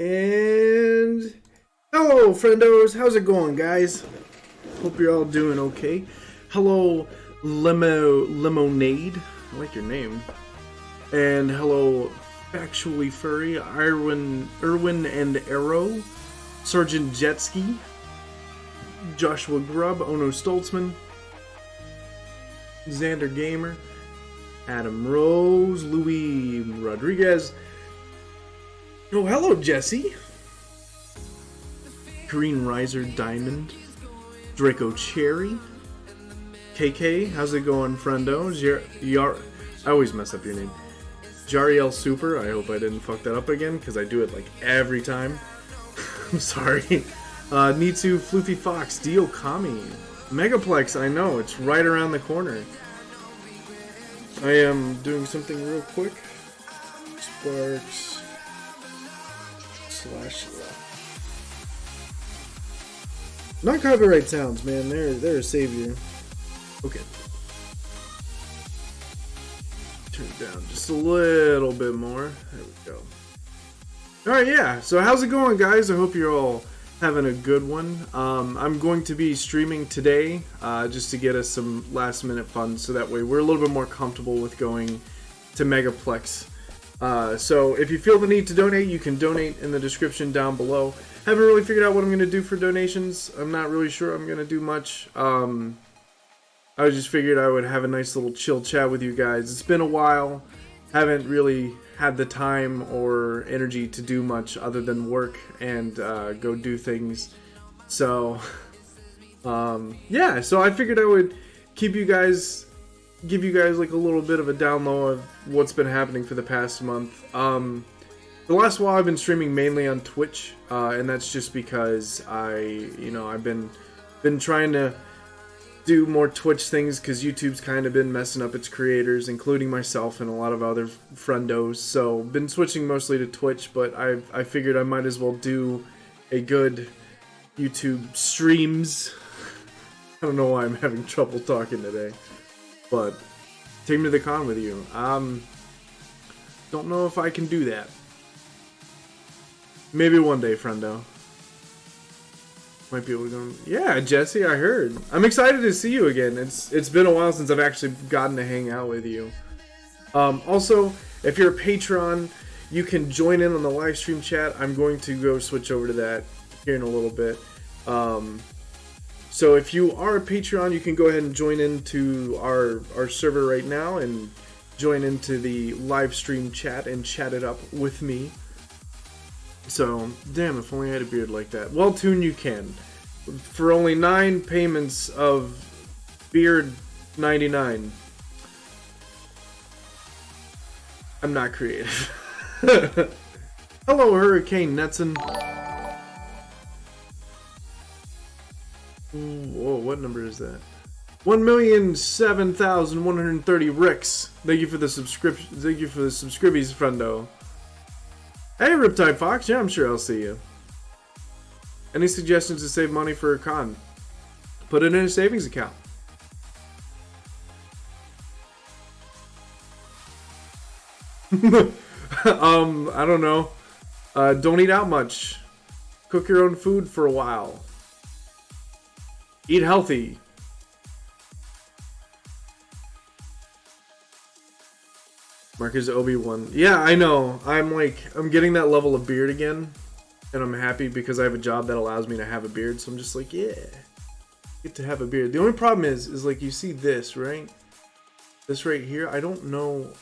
And hello, friendos. How's it going, guys? Hope you're all doing okay. Hello, Lemonade. I like your name. And hello, Factually Furry, Irwin and Arrow, Sergeant Jetski, Joshua Grubb, Ono Stoltzman, Xander Gamer, Adam Rose, Louis Rodriguez. Oh, hello, Jesse. Green Riser Diamond, Draco Cherry, KK, how's it going, friendo? I always mess up your name. Jariel Super, I hope I didn't fuck that up again, because I do it like every time. I'm sorry. Nitsu, Floofy Fox, Dio Kami, Megaplex, I know, it's right around the corner. I am doing something real quick. Sparks / Not copyright sounds, man. They're a savior. Okay. Turn it down just a little bit more. There we go. Alright, yeah. So how's it going, guys? I hope you're all having a good one. I'm going to be streaming today just to get us some last minute fun, so that way we're a little bit more comfortable with going to Megaplex. So if you feel the need to donate, you can donate in the description down below. Haven't really figured out what I'm going to do for donations. I'm not really sure I'm going to do much. I just figured I would have a nice little chill chat with you guys. It's been a while. Haven't really had the time or energy to do much other than work and go do things. So, yeah. So I figured I would give you guys like a little bit of a down low of what's been happening for the past month. The last while I've been streaming mainly on Twitch, and that's just because I've been trying to do more Twitch things because YouTube's kind of been messing up its creators, including myself and a lot of other friendos. So been switching mostly to Twitch, but I figured I might as well do a good YouTube streams. I don't know why I'm having trouble talking today, but take me to the con with you. Don't know if I can do that. Maybe one day, friendo. Might be able to go. Yeah, Jesse, I heard. I'm excited to see you again. It's been a while since I've actually gotten to hang out with you. Also, if you're a Patreon, you can join in on the live stream chat. I'm going to go switch over to that here in a little bit. So if you are a Patreon, you can go ahead and join into our server right now and join into the live stream chat and chat it up with me. So, damn, if only I had a beard like that. Well, Toon, you can. For only 9 payments of beard 99. I'm not creative. Hello, Hurricane Netson. Whoa, what number is that? 1,007,130 Ricks. Thank you for the subscription. Thank you for the subscribies, friendo. Hey, Riptide Fox. Yeah, I'm sure I'll see you. Any suggestions to save money for a con? Put it in a savings account. I don't know. Don't eat out much. Cook your own food for a while. Eat healthy. Marcus Obi-Wan. Yeah, I know. I'm getting that level of beard again. And I'm happy because I have a job that allows me to have a beard. So I'm just like, yeah. Get to have a beard. The only problem is like, you see this, right? This right here. I don't know.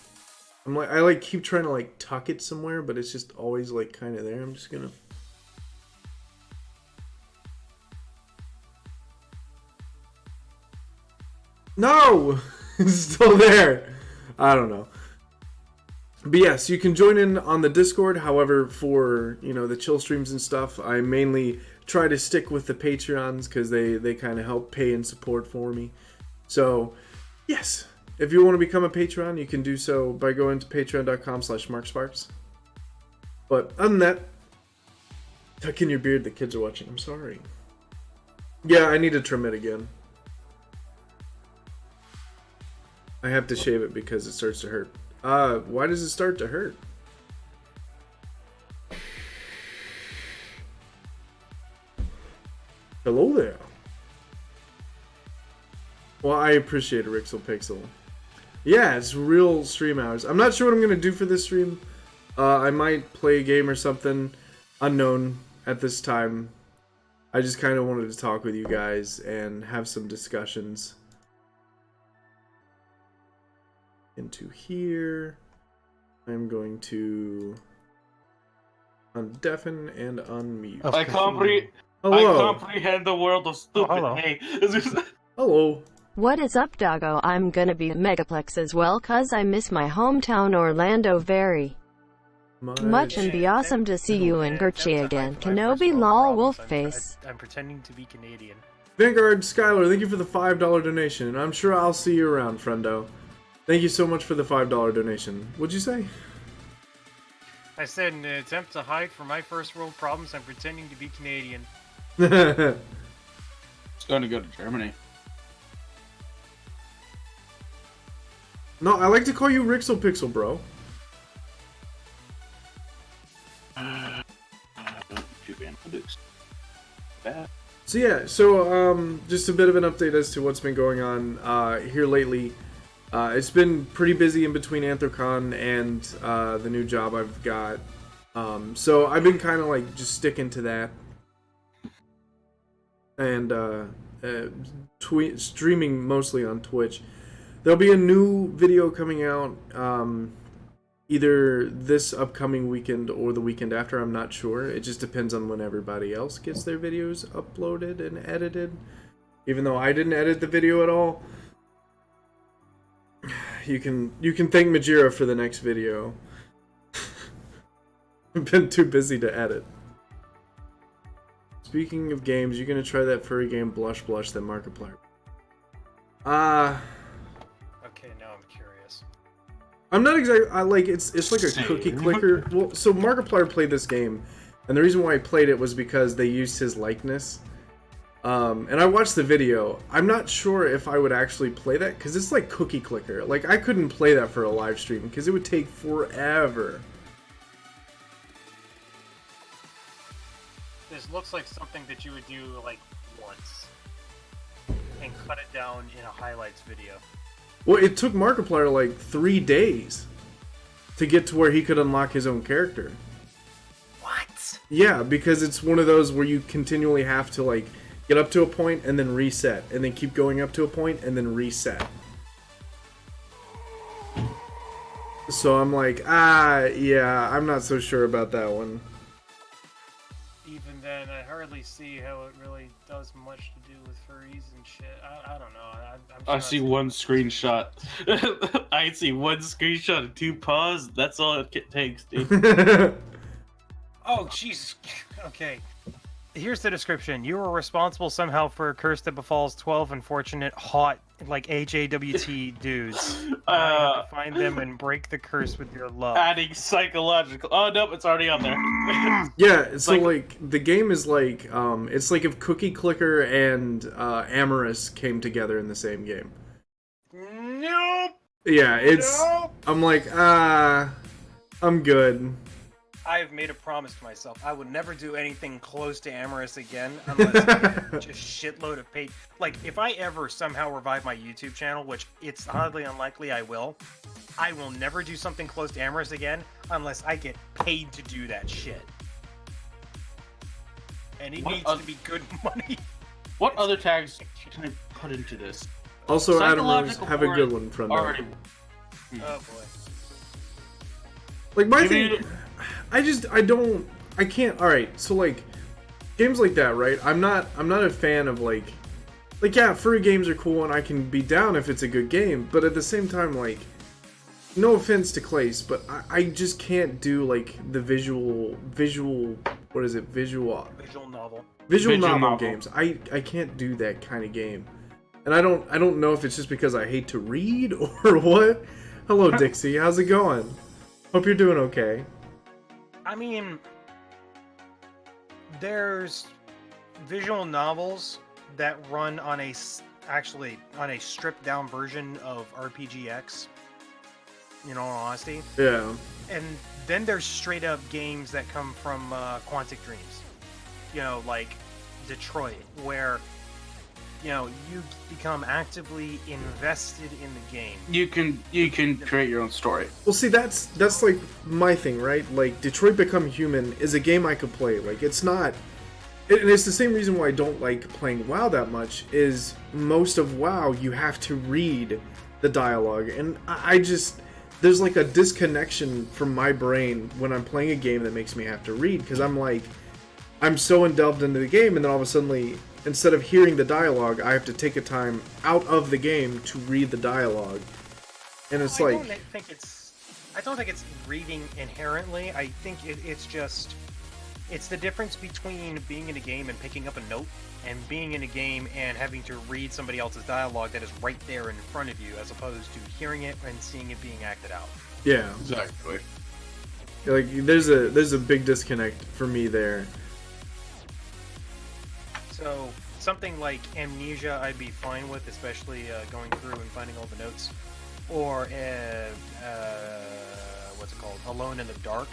I keep trying to like tuck it somewhere, but it's just always like kind of there. I'm just gonna. No! It's still there. I don't know. But yes, you can join in on the Discord. However, for the chill streams and stuff, I mainly try to stick with the Patreons because they kind of help pay and support for me. So yes, if you want to become a Patreon, you can do so by going to patreon.com/marksparks. But other than that, tuck in your beard. The kids are watching. I'm sorry. Yeah, I need to trim it again. I have to shave it because it starts to hurt. Why does it start to hurt? Hello there. Well, I appreciate it, Rixel Pixel. Yeah, it's real stream hours. I'm not sure what I'm going to do for this stream. I might play a game or something unknown at this time. I just kind of wanted to talk with you guys and have some discussions. Into here. I'm going to undeafen and unmute. I comprehend the world of stupid. hello. Hey. Hello. What is up, doggo? I'm gonna be Megaplex as well, cause I miss my hometown Orlando very much, and be awesome to see you in Gertrude again. Kenobi lol wolf face. I'm pretending to be Canadian. Vanguard Skylar, thank you for the $5 donation. I'm sure I'll see you around, friendo. Thank you so much for the $5 donation. What'd you say? I said in an attempt to hide from my first world problems, I'm pretending to be Canadian. It's going to go to Germany. No, I like to call you Rixel Pixel, bro. So yeah, just a bit of an update as to what's been going on here lately. It's been pretty busy in between Anthrocon and the new job I've got. So I've been kind of like just sticking to that. And streaming mostly on Twitch. There'll be a new video coming out either this upcoming weekend or the weekend after, I'm not sure. It just depends on when everybody else gets their videos uploaded and edited. Even though I didn't edit the video at all. You can thank Michiru for the next video. I've been too busy to edit. Speaking of games, you're gonna try that furry game Blush Blush that Markiplier. Okay, now I'm curious. I'm not exactly. I like it's like a cookie clicker. Well, so Markiplier played this game, and the reason why I played it was because they used his likeness. And I watched the video. I'm not sure if I would actually play that because it's like cookie clicker. Like I couldn't play that for a live stream because it would take forever. This looks like something that you would do like once and cut it down in a highlights video. Well, it took Markiplier like 3 days to get to where he could unlock his own character. What? Yeah, because it's one of those where you continually have to like get up to a point and then reset, and then keep going up to a point and then reset. So I'm like, yeah, I'm not so sure about that one. Even then, I hardly see how it really does much to do with furries and shit. I don't know. I see one screenshot. I see one screenshot and 2 paws. That's all it takes, dude. Oh, Jesus. Okay. Here's the description. You were responsible somehow for a curse that befalls 12 unfortunate, hot, like HAWT dudes. You have to find them and break the curse with your love. Adding psychological. Oh, nope, it's already on there. Yeah, so like the game is like, it's like if Cookie Clicker and Amorous came together in the same game. Nope. Yeah, it's. Nope. I'm like, I'm good. I have made a promise to myself. I would never do anything close to Amorous again unless I get a shitload of paid. Like, if I ever somehow revive my YouTube channel, which it's highly unlikely I will never do something close to Amorous again unless I get paid to do that shit. And it needs to be good money. What other tags can I put into this? Also, Adam Rose, have a good one, friend. Already. Oh boy. Like my thing, I can't. All right, so like games like that, right? I'm not a fan of like yeah, furry games are cool and I can be down if it's a good game, but at the same time, like, no offense to Clace, but I just can't do like the visual what is it? Visual novel games. I can't do that kind of game. And I don't know if it's just because I hate to read or what. Hello Dixie, how's it going? Hope you're doing okay. I mean, there's visual novels that run on a stripped down version of RPGX. You know, in all honesty. Yeah. And then there's straight up games that come from Quantic Dreams. You know, like Detroit, where you become actively invested in the game. You can create your own story. Well, see, that's like my thing, right? Like Detroit Become Human is a game I could play. Like it's not And it's the same reason why I don't like playing WoW that much, is most of WoW you have to read the dialogue, and I just, there's like a disconnection from my brain when I'm playing a game that makes me have to read, because I'm like, I'm so delved into the game, and then all of a sudden, instead of hearing the dialogue, I have to take a time out of the game to read the dialogue. And it's I don't think it's reading inherently. I think it's just, it's the difference between being in a game and picking up a note, and being in a game and having to read somebody else's dialogue that is right there in front of you, as opposed to hearing it and seeing it being acted out. Yeah, Exactly. like there's a big disconnect for me there. So something like Amnesia I'd be fine with, especially going through and finding all the notes. Or, what's it called? Alone in the Dark.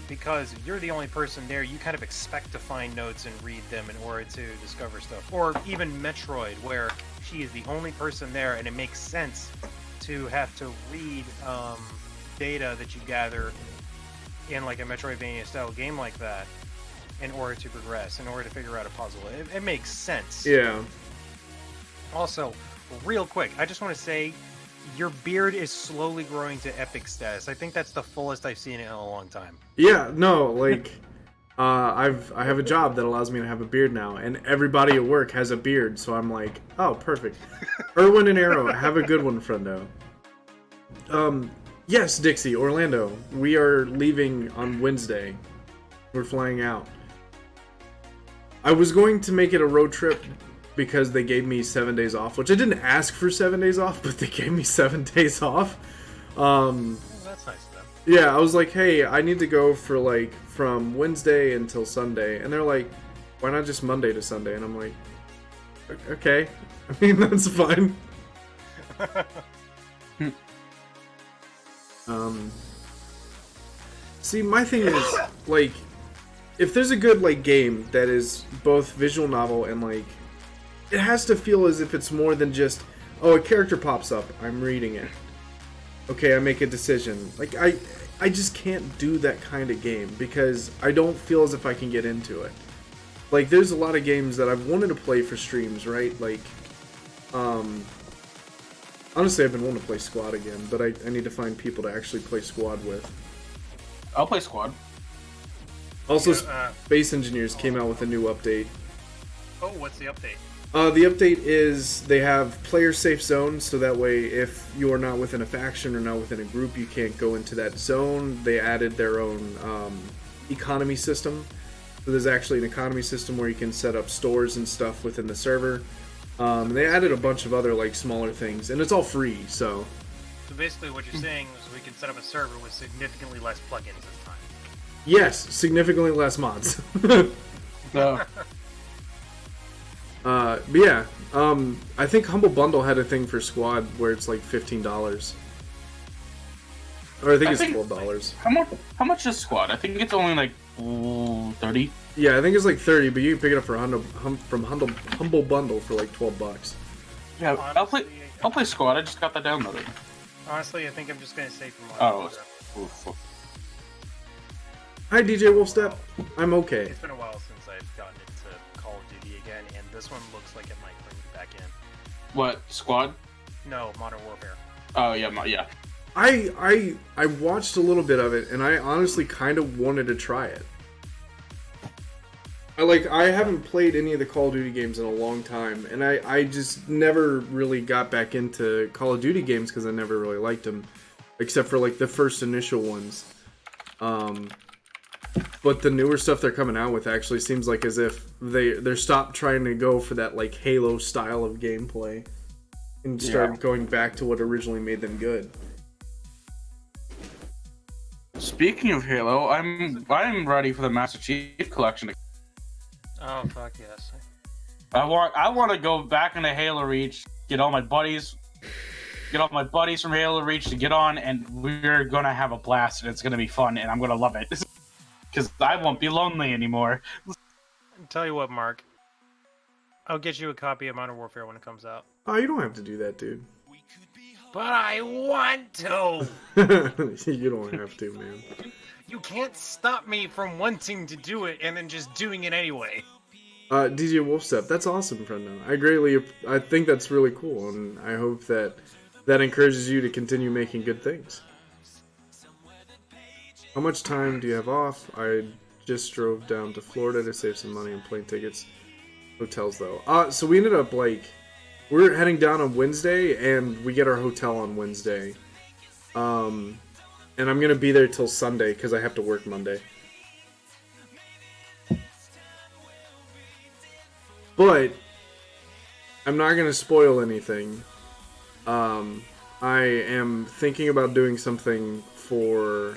Because you're the only person there, you kind of expect to find notes and read them in order to discover stuff. Or even Metroid, where she is the only person there, and it makes sense to have to read data that you gather in like a Metroidvania-style game like that in order to progress, in order to figure out a puzzle. It makes sense. Yeah. Also, real quick, I just want to say, your beard is slowly growing to epic status. I think that's the fullest I've seen it in a long time. Yeah, no, like, I have a job that allows me to have a beard now, and everybody at work has a beard, so I'm like, oh, perfect. Erwin and Arrow, have a good one, friendo. Yes, Dixie, Orlando, we are leaving on Wednesday. We're flying out. I was going to make it a road trip because they gave me 7 days off, which I didn't ask for 7 days off, but they gave me 7 days off. Well, that's nice of them. Yeah, I was like, hey, I need to go for like from Wednesday until Sunday, and they're like, why not just Monday to Sunday? And I'm like, okay, I mean, that's fine. See, my thing is, like, if there's a good like game that is both visual novel and like, it has to feel as if it's more than just, oh, a character pops up, I'm reading it. Okay, I make a decision. Like, I just can't do that kind of game because I don't feel as if I can get into it. Like, there's a lot of games that I've wanted to play for streams, right? Like, honestly, I've been wanting to play Squad again, but I need to find people to actually play Squad with. I'll play Squad. Also, Yeah, Space Engineers came out with a new update. Oh, what's the update? The update is they have player safe zones, so that way if you're not within a faction or not within a group, you can't go into that zone. They added their own economy system. So there's actually an economy system where you can set up stores and stuff within the server. They added a bunch of other like smaller things, and it's all free, so... So basically what you're saying is we can set up a server with significantly less plugins this time. Yes, significantly less mods. No. But yeah, I think Humble Bundle had a thing for Squad where it's like $15. Or I think it's $12. How much is Squad? I think it's only like 30. Yeah, I think it's like 30, but you can pick it up for Humble Bundle for like $12. Yeah, Honestly, I'll play Squad. I just got that downloaded. Honestly, I think I'm just gonna say for my Oof. Hi, DJ Wolfstep. I'm okay. It's been a while since I've gotten into Call of Duty again, and this one looks like it might bring me back in. What, Squad? No, Modern Warfare. Oh, yeah. I watched a little bit of it, and I honestly kind of wanted to try it. I haven't played any of the Call of Duty games in a long time, and I just never really got back into Call of Duty games because I never really liked them, except for like the first initial ones. But the newer stuff they're coming out with actually seems like as if they're stopped trying to go for that like Halo style of gameplay and start going back to what originally made them good. Speaking of Halo, I'm ready for the Master Chief Collection. Oh fuck yes. I want to go back into Halo Reach, get all my buddies from Halo Reach to get on, and we're gonna have a blast, and it's gonna be fun, and I'm gonna love it because I won't be lonely anymore. Tell you what, Mark. I'll get you a copy of Modern Warfare when it comes out. Oh, you don't have to do that, dude. But I want to. You don't have to, man. You can't stop me from wanting to do it and then just doing it anyway. DJ Wolfstep, that's awesome, friend. I think that's really cool, and I hope that encourages you to continue making good things. How much time do you have off? I just drove down to Florida to save some money on plane tickets. Hotels, though. So we ended up, we're heading down on Wednesday, and we get our hotel on Wednesday. And I'm going to be there till Sunday, because I have to work Monday. But I'm not going to spoil anything. I am thinking about doing something for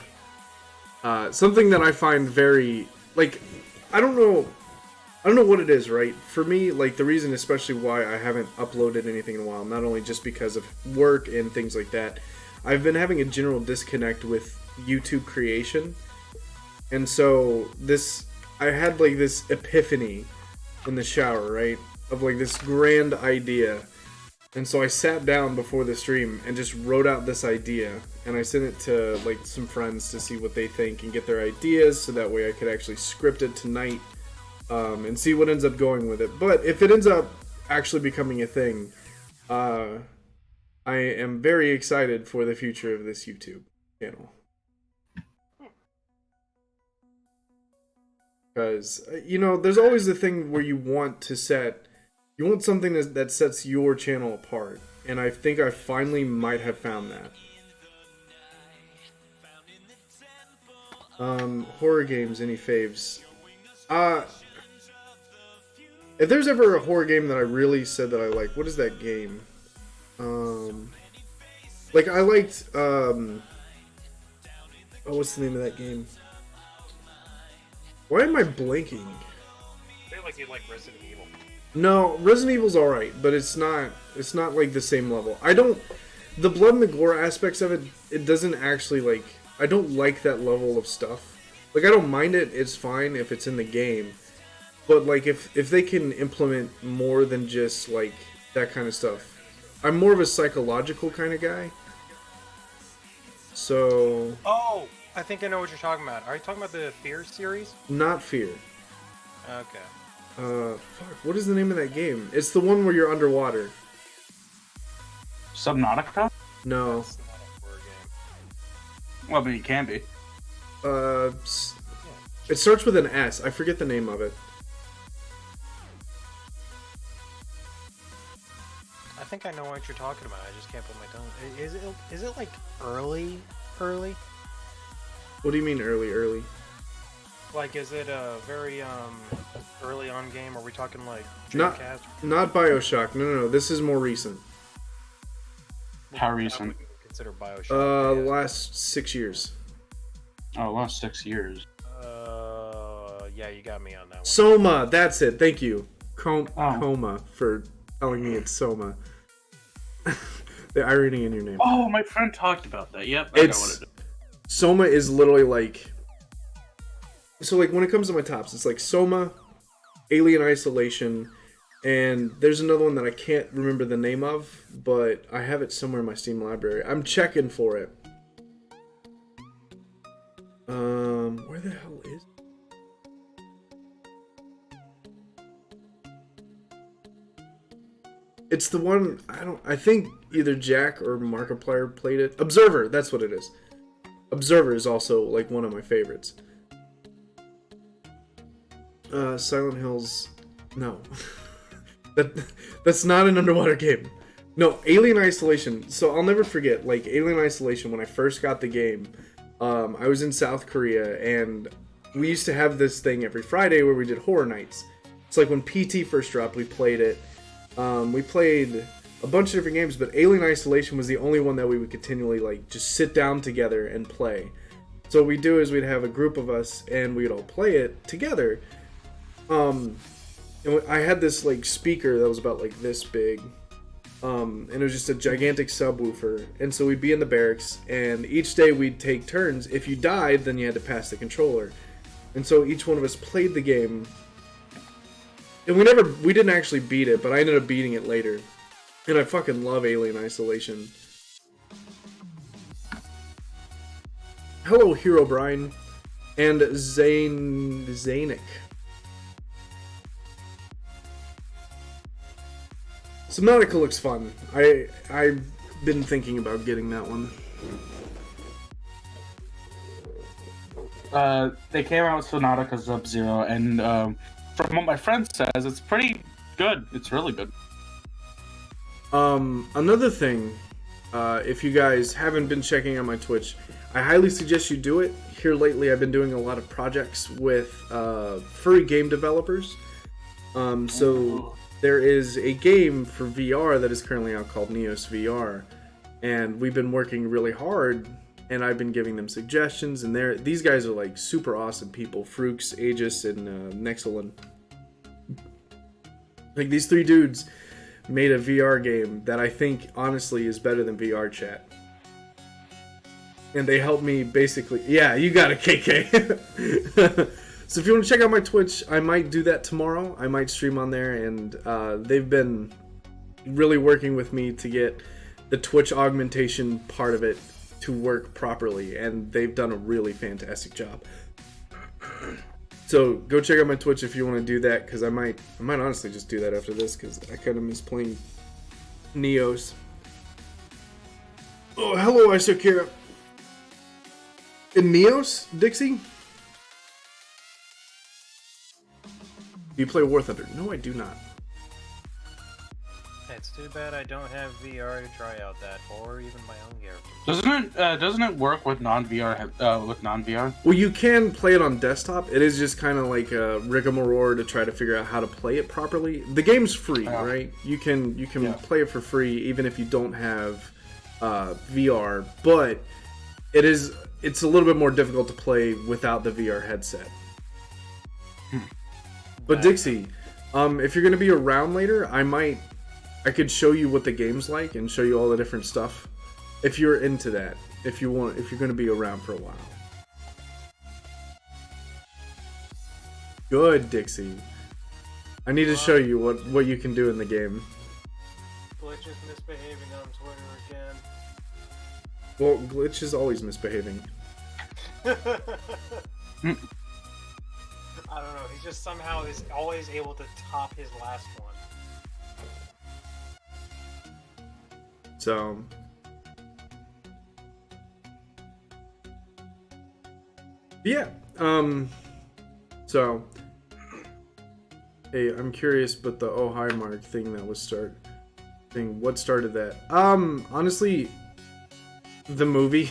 something that I find very I don't know what it is, right? For me, the reason especially why I haven't uploaded anything in a while, not only just because of work and things like that, I've been having a general disconnect with YouTube creation. And so I had this epiphany in the shower, right? Of this grand idea. And so I sat down before the stream and just wrote out this idea, and I sent it to some friends to see what they think and get their ideas, so that way I could actually script it tonight and see what ends up going with it. But if it ends up actually becoming a thing, I am very excited for the future of this YouTube channel. Because, there's always the thing where you want something that sets your channel apart. And I think I finally might have found that. Horror games, any faves? If there's ever a horror game that I really said that I like, what is that game? I liked, what's the name of that game? Why am I blanking? I feel like you like Resident Evil. No, Resident Evil's alright, but it's not the same level. The blood and the gore aspects of it doesn't actually, I don't like that level of stuff. I don't mind it, it's fine if it's in the game. But, if they can implement more than just, that kind of stuff. I'm more of a psychological kind of guy. So... Oh! I think I know what you're talking about. Are you talking about the Fear series? Not Fear. Okay. Fuck, what is the name of that game? It's the one where you're underwater. Subnautica? No. That's not a horror game. Well, but it can be. It starts with an S. I forget the name of it. I think I know what you're talking about. I just can't put my tongue. Is it early? What do you mean early? Is it a very early on game? Are we talking Dreamcast? Not BioShock. No. This is more recent. How recent? I wouldn't consider BioShock. Last 6 years. Oh, last 6 years. Yeah, you got me on that one. Soma, that's it. Thank you. Coma for telling me it's Soma. The irony in your name. Oh, my friend talked about that. Yep, I know what it is. Soma is literally so when it comes to my tops, it's Soma, Alien Isolation, and there's another one that I can't remember the name of, but I have it somewhere in my Steam library. I'm checking for it. Where the hell is it? It's the one, I think either Jack or Markiplier played it. Observer, that's what it is. Observer is also one of my favorites. Silent Hills, no. That's not an underwater game. No, Alien Isolation. So I'll never forget, Alien Isolation, when I first got the game, I was in South Korea, and we used to have this thing every Friday where we did horror nights. It's when PT first dropped, we played it. We played a bunch of different games, but Alien Isolation was the only one that we would continually just sit down together and play. So what we'd do is we'd have a group of us and we'd all play it together. And I had this speaker that was about this big, and it was just a gigantic subwoofer. And so we'd be in the barracks, and each day we'd take turns. If you died, then you had to pass the controller. And so each one of us played the game. And we didn't actually beat it, but I ended up beating it later. And I fucking love Alien Isolation. Hello, Hero Brian. and Zanik. Subnautica looks fun. I've been thinking about getting that one. They came out with Subnautica Sub-Zero, and from what my friend says, it's pretty good. It's really good. Another thing, if you guys haven't been checking out my Twitch, I highly suggest you do it. Here lately, I've been doing a lot of projects with furry game developers. So there is a game for VR that is currently out called Neos VR, and we've been working really hard. And I've been giving them suggestions, and these guys are like super awesome people. Frooks, Aegis, and Nexelin. Like, these three dudes made a VR game that I think honestly is better than VR chat. And they helped me basically. Yeah, you got it, KK. So if you want to check out my Twitch, I might do that tomorrow. I might stream on there, and they've been really working with me to get the Twitch augmentation part of it to work properly, and they've done a really fantastic job. So go check out my Twitch if you want to do that, because I might honestly just do that after this, because I kind of miss playing Neos. Oh, hello, Isokira. In Neos, Dixie? Do you play War Thunder? No, I do not. It's too bad I don't have VR to try out that, or even my own character. Doesn't it work with non-VR? Well, you can play it on desktop. It is just kind of like a rigmarole to try to figure out how to play it properly. The game's free, right? You can play it for free even if you don't have VR, but it's a little bit more difficult to play without the VR headset. But Dixie, if you're gonna be around later, I could show you what the game's like and show you all the different stuff. If you're into that, if you're going to be around for a while. Good, Dixie. I need to show you what you can do in the game. Glitch is misbehaving on Twitter again. Well, Glitch is always misbehaving. I don't know, he just somehow is always able to top his last one. So, yeah. So, hey, I'm curious, but the oh hi mark thing that was what started that? Honestly, the movie,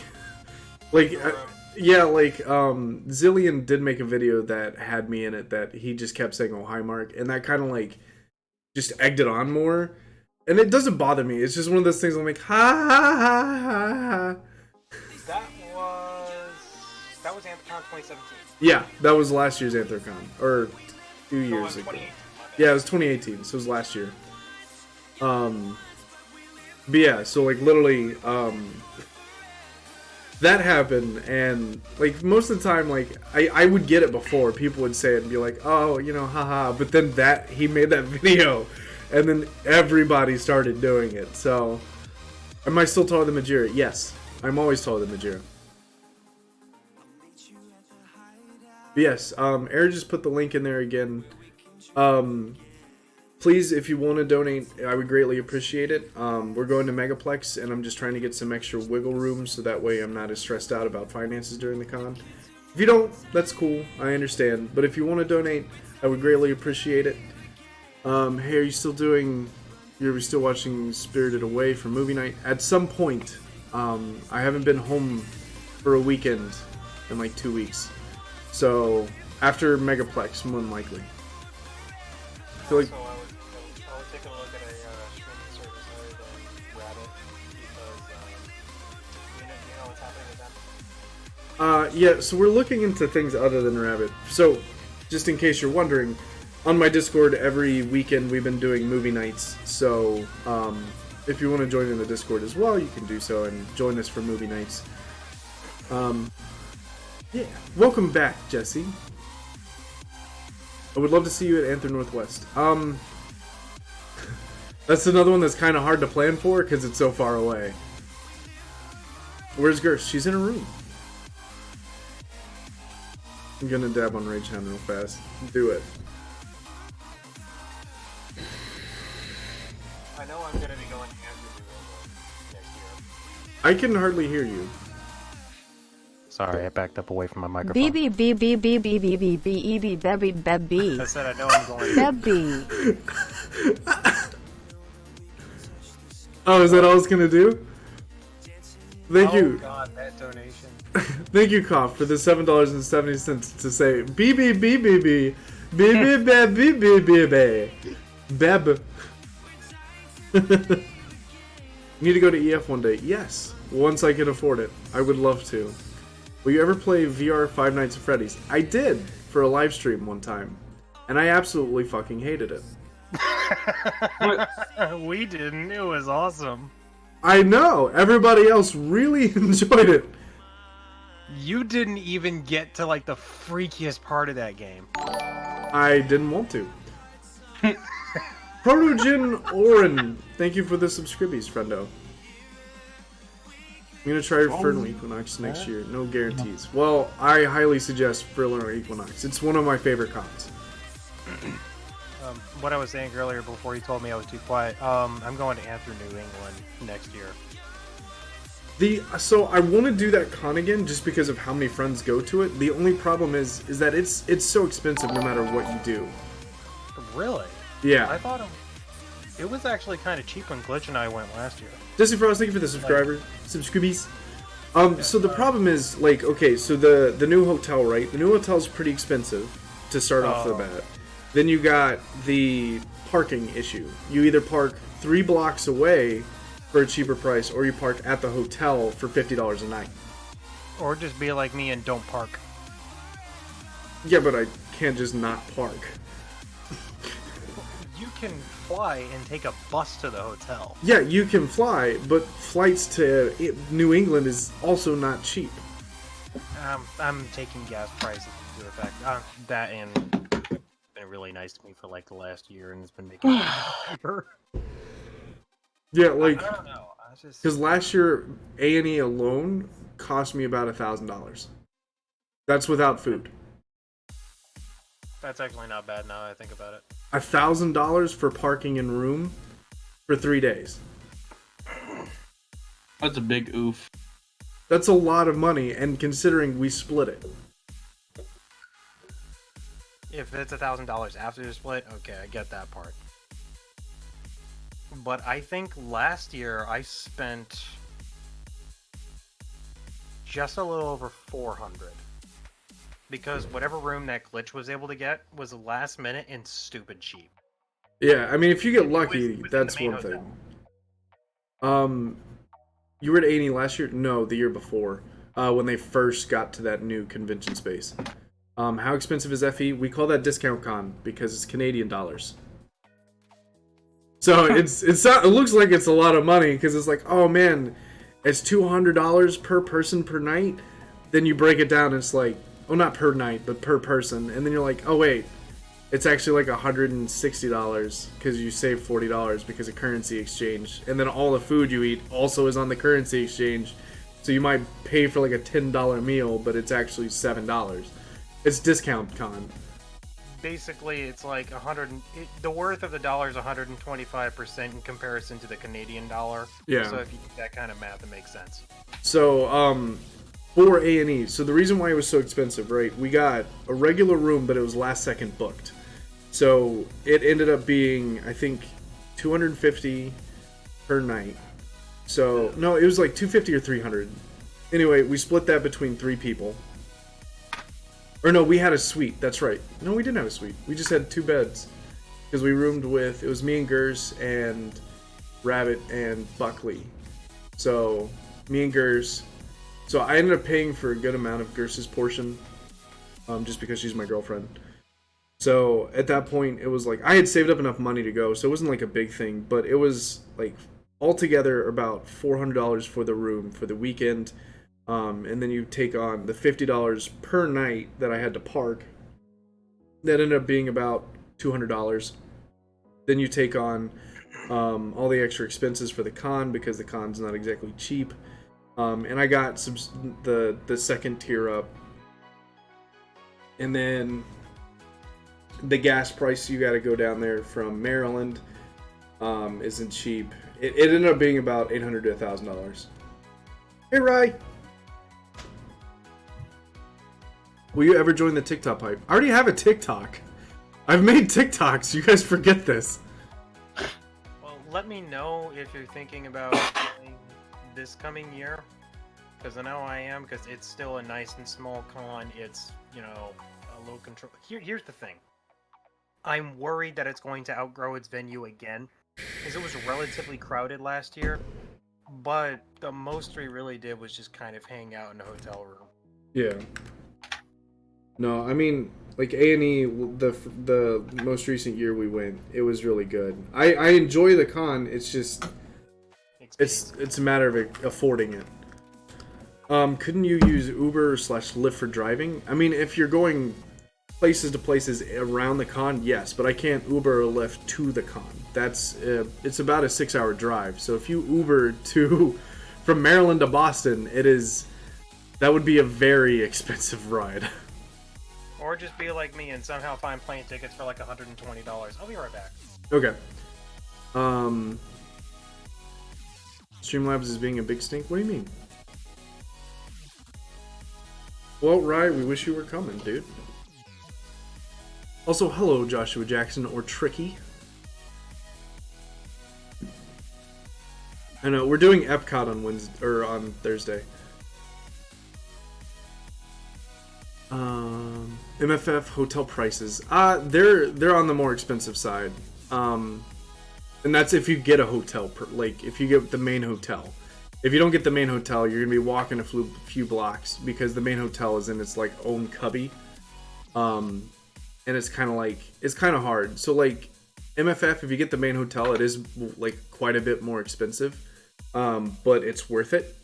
like, Zillion did make a video that had me in it that he just kept saying oh hi mark, and that kind of like just egged it on more. And it doesn't bother me. It's just one of those things I'm like, ha ha ha ha ha. That was Intercom 2017. Yeah, that was last year's Intercom, or 2 years ago. Yeah, it was 2018, so it was last year. But yeah, so like literally, that happened, and like most of the time, like I would get it before people would say it and be like, oh, haha. But then he made that video. And then everybody started doing it. So, am I still taller than Michiru? Yes, I'm always taller than Michiru. But yes, Air just put the link in there again. Please, if you want to donate, I would greatly appreciate it. We're going to Megaplex, and I'm just trying to get some extra wiggle room, so that way I'm not as stressed out about finances during the con. If you don't, that's cool. I understand. But if you want to donate, I would greatly appreciate it. Hey, are you still still watching Spirited Away for movie night? At some point, I haven't been home for a weekend in like 2 weeks. So, after Megaplex, more than likely. I feel like, I would take a look at a streaming service other than Rabbit, because you know what's happening with them? yeah, so we're looking into things other than Rabbit. So, just in case you're wondering, on my Discord, every weekend we've been doing movie nights, so if you want to join in the Discord as well, you can do so and join us for movie nights. Yeah, welcome back, Jesse. I would love to see you at Anther Northwest. That's another one that's kind of hard to plan for because it's so far away. Where's Gerst? She's in her room. I'm gonna dab on Rage Hand real fast. Do it. I know I'm gonna be going after next year. I can hardly hear you. Sorry, I backed up away from my microphone. B B B B B B B B B E B Bebby Bebby I said I know I'm going. Bebby. Oh, is that all it's gonna do? Thank you. Oh god, that donation. Thank you, Cough, for the $7.70 to say B B B B B B B B B B B B Beb. Need to go to EF one day. Yes, once I can afford it. I would love to. Will you ever play VR Five Nights at Freddy's? I did for a live stream one time, and I absolutely fucking hated it. We didn't. It was awesome. I know. Everybody else really enjoyed it. You didn't even get to like the freakiest part of that game. I didn't want to. Protogin Orin, thank you for the subscribies, friendo. I'm gonna try Infernal Equinox next year. No guarantees. Well, I highly suggest Infernal Equinox. It's one of my favorite cons. What I was saying earlier before you told me I was too quiet. I'm going to Anthem, New England next year. So I want to do that con again just because of how many friends go to it. The only problem is that it's so expensive no matter what you do. Really? Yeah. I thought it was actually kind of cheap when Glitch and I went last year. Jesse Frost, thank you for the subscribies. So the problem is, like, okay, so the new hotel, right? The new hotel's pretty expensive to start off the bat. Then you got the parking issue. You either park 3 blocks away for a cheaper price, or you park at the hotel for $50 a night. Or just be like me and don't park. Yeah, but I can't just not park. You can fly and take a bus to the hotel. Yeah, you can fly, but flights to New England is also not cheap. I'm taking gas prices into effect. That and it's been really nice to me for like the last year, and it's been making it cheaper. Yeah, like, I don't know. because last year A&E alone cost me about $1,000. That's without food. That's actually not bad now that I think about it. $1,000 for parking and room for 3 days. That's a big oof. That's a lot of money, and considering we split it. If it's $1,000 after the split, okay, I get that part. But I think last year I spent just a little over 400. Because whatever room that Glitch was able to get was last minute and stupid cheap. Yeah, I mean, if you get lucky, that's one hotel. thing. You were at A&E last year? No, the year before, when they first got to that new convention space. How expensive is FE? We call that discount con because it's Canadian dollars. So it looks like it's a lot of money because it's like, oh man, it's $200 per person per night. Then you break it down, and it's like, oh, not per night, but per person. And then you're like, oh wait, it's actually like $160 because you save $40 because of currency exchange. And then all the food you eat also is on the currency exchange. So you might pay for like a $10 meal, but it's actually $7. It's discount con. Basically, it's like the worth of the dollar is 125% in comparison to the Canadian dollar. Yeah. So if you do that kind of math, it makes sense. So, for A&E, so the reason why it was so expensive, right? We got a regular room, but it was last second booked. So it ended up being, I think, $250 per night. So no, it was like $250 or $300. Anyway, we split that between 3 people. Or no, we had a suite. That's right. No, we didn't have a suite. We just had 2 beds because we roomed with, it was me and Gers and Rabbit and Buckley. So me and Gers. So I ended up paying for a good amount of Gers's portion, just because she's my girlfriend. So at that point, it was like I had saved up enough money to go, so it wasn't like a big thing, but it was like altogether about $400 for the room for the weekend, and then you take on the $50 per night that I had to park. That ended up being about $200. Then you take on all the extra expenses for the con because the con's not exactly cheap. And I got the second tier up And then the gas price, you got to go down there from Maryland, isn't cheap. It ended up being about $800 to $1,000. Hey, Rye. Will you ever join the TikTok hype? I already have a TikTok. I've made TikToks. You guys forget this. Well, let me know if you're thinking about this coming year. Because I know I am, because it's still a nice and small con. It's, you know, a low control. Here's the thing. I'm worried that it's going to outgrow its venue again. Because it was relatively crowded last year. But the most we really did was just kind of hang out in a hotel room. Yeah. No, I mean, like A&E, the most recent year we went, it was really good. I enjoy the con. It's just, it's a matter of affording it. Couldn't you use Uber / Lyft for driving? I mean, if you're going places to places around the con, yes, but I can't Uber or Lyft to the con. That's it's about a 6-hour drive. So if you Uber from Maryland to Boston, that would be a very expensive ride. Or just be like me and somehow find plane tickets for like $120. I'll be right back. Okay. Streamlabs is being a big stink? What do you mean? Well, Rye, we wish you were coming, dude. Also, hello, Joshua Jackson or Tricky. I know we're doing Epcot on Wednesday or on Thursday. MFF hotel prices. They're on the more expensive side. And that's if you get a hotel, if you get the main hotel. If you don't get the main hotel, you're gonna be walking a few blocks because the main hotel is in its like own cubby. And it's kind of hard. So like MFF, if you get the main hotel, it is like quite a bit more expensive, but it's worth it.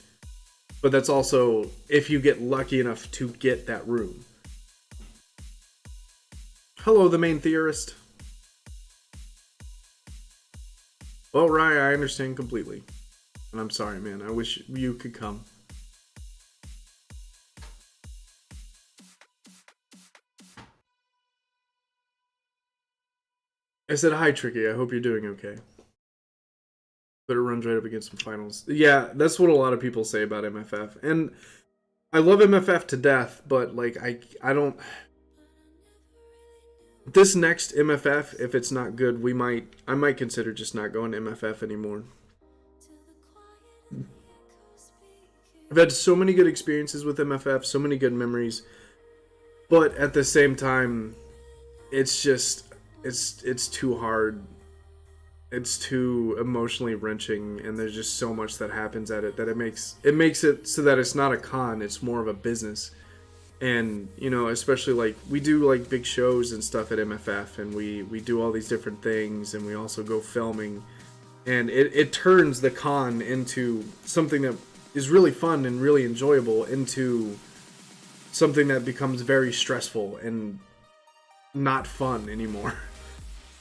But that's also if you get lucky enough to get that room. Hello, the main theorist. Well, Rye, I understand completely. And I'm sorry, man. I wish you could come. I said, hi, Tricky. I hope you're doing okay. But it runs right up against some finals. Yeah, that's what a lot of people say about MFF. And I love MFF to death, but like I don't... This next MFF, if it's not good, I might consider just not going to MFF anymore. I've had so many good experiences with MFF, so many good memories, but at the same time, it's just, it's too hard. It's too emotionally wrenching, and there's just so much that happens at it that it makes it so that it's not a con, it's more of a business. And, you know, especially like we do like big shows and stuff at MFF, and we do all these different things, and we also go filming, and it turns the con into something that is really fun and really enjoyable into something that becomes very stressful and not fun anymore.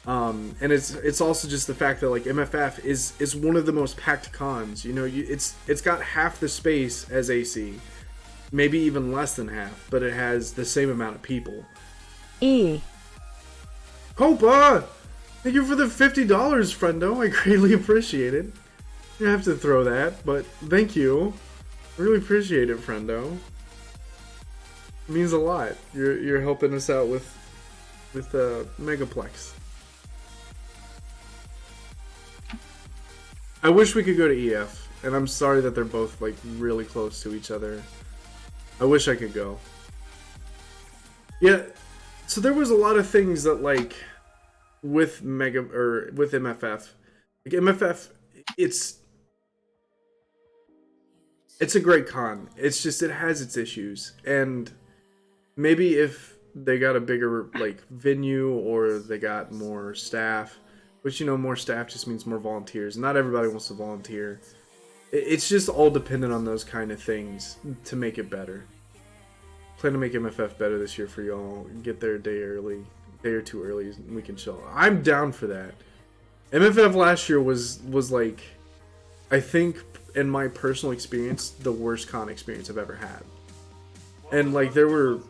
And it's also just the fact that like MFF is one of the most packed cons. You know, it's got half the space as AC, maybe even less than half, but it has the same amount of people. Copa, thank you for the $50, friendo. I greatly appreciate it. You have to throw that, but thank you. I really appreciate it, friendo. It means a lot. You're helping us out with Megaplex. I wish we could go to EF, and I'm sorry that they're both like really close to each other. I wish I could go. Yeah, so there was a lot of things that like with MFF, like MFF, it's a great con. It's just it has its issues, and maybe if they got a bigger like venue or they got more staff, which you know more staff just means more volunteers. Not everybody wants to volunteer. It's just all dependent on those kind of things to make it better. Plan to make MFF better this year for y'all. Get there a day or two early, and we can chill. I'm down for that. MFF last year was like, I think in my personal experience, the worst con experience I've ever had. And like there were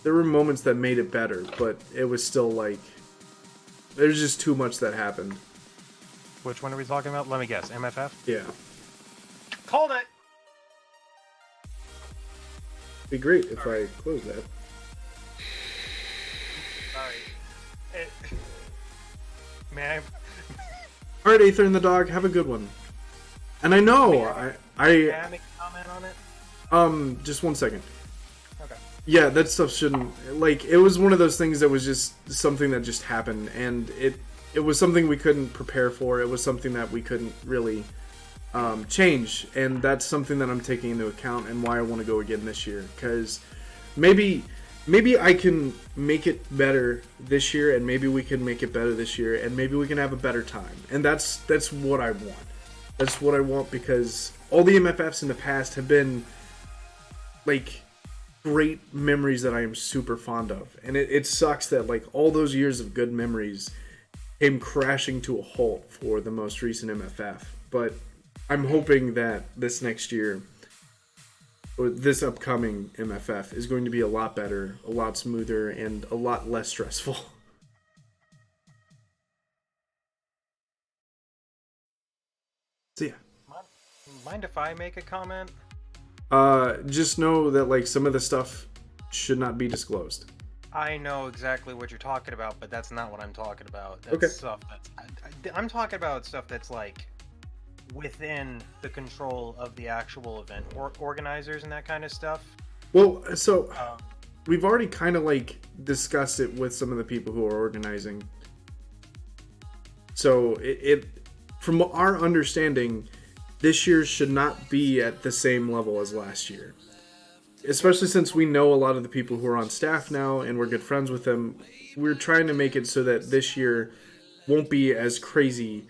there were moments that made it better, but it was still like there's just too much that happened. Which one are we talking about? Let me guess. MFF? Yeah. Called it! It'd be great if I close that. Sorry. Man, Alright, Aether and the dog, have a good one. And I know, can I make a comment on it? just 1 second. Okay. Yeah, that stuff shouldn't, like, it was one of those things that was just something that just happened, and it was something we couldn't prepare for, it was something that we couldn't really change, and that's something that I'm taking into account and why I want to go again this year, because maybe I can make it better this year, and maybe we can make it better this year, and maybe we can have a better time, and that's what I want. That's what I want, because all the MFFs in the past have been like great memories that I am super fond of, and it sucks that like all those years of good memories came crashing to a halt for the most recent MFF. But I'm hoping that this next year, or this upcoming MFF, is going to be a lot better, a lot smoother, and a lot less stressful. So yeah. Mind if I make a comment? Just know that like some of the stuff should not be disclosed. I know exactly what you're talking about, but that's not what I'm talking about. That's Okay. stuff that's... I'm talking about stuff that's like within the control of the actual event organizers and that kind of stuff. Well, so we've already kind of like discussed it with some of the people who are organizing. So it from our understanding, this year should not be at the same level as last year. Especially since we know a lot of the people who are on staff now and we're good friends with them. We're trying to make it so that this year won't be as crazy.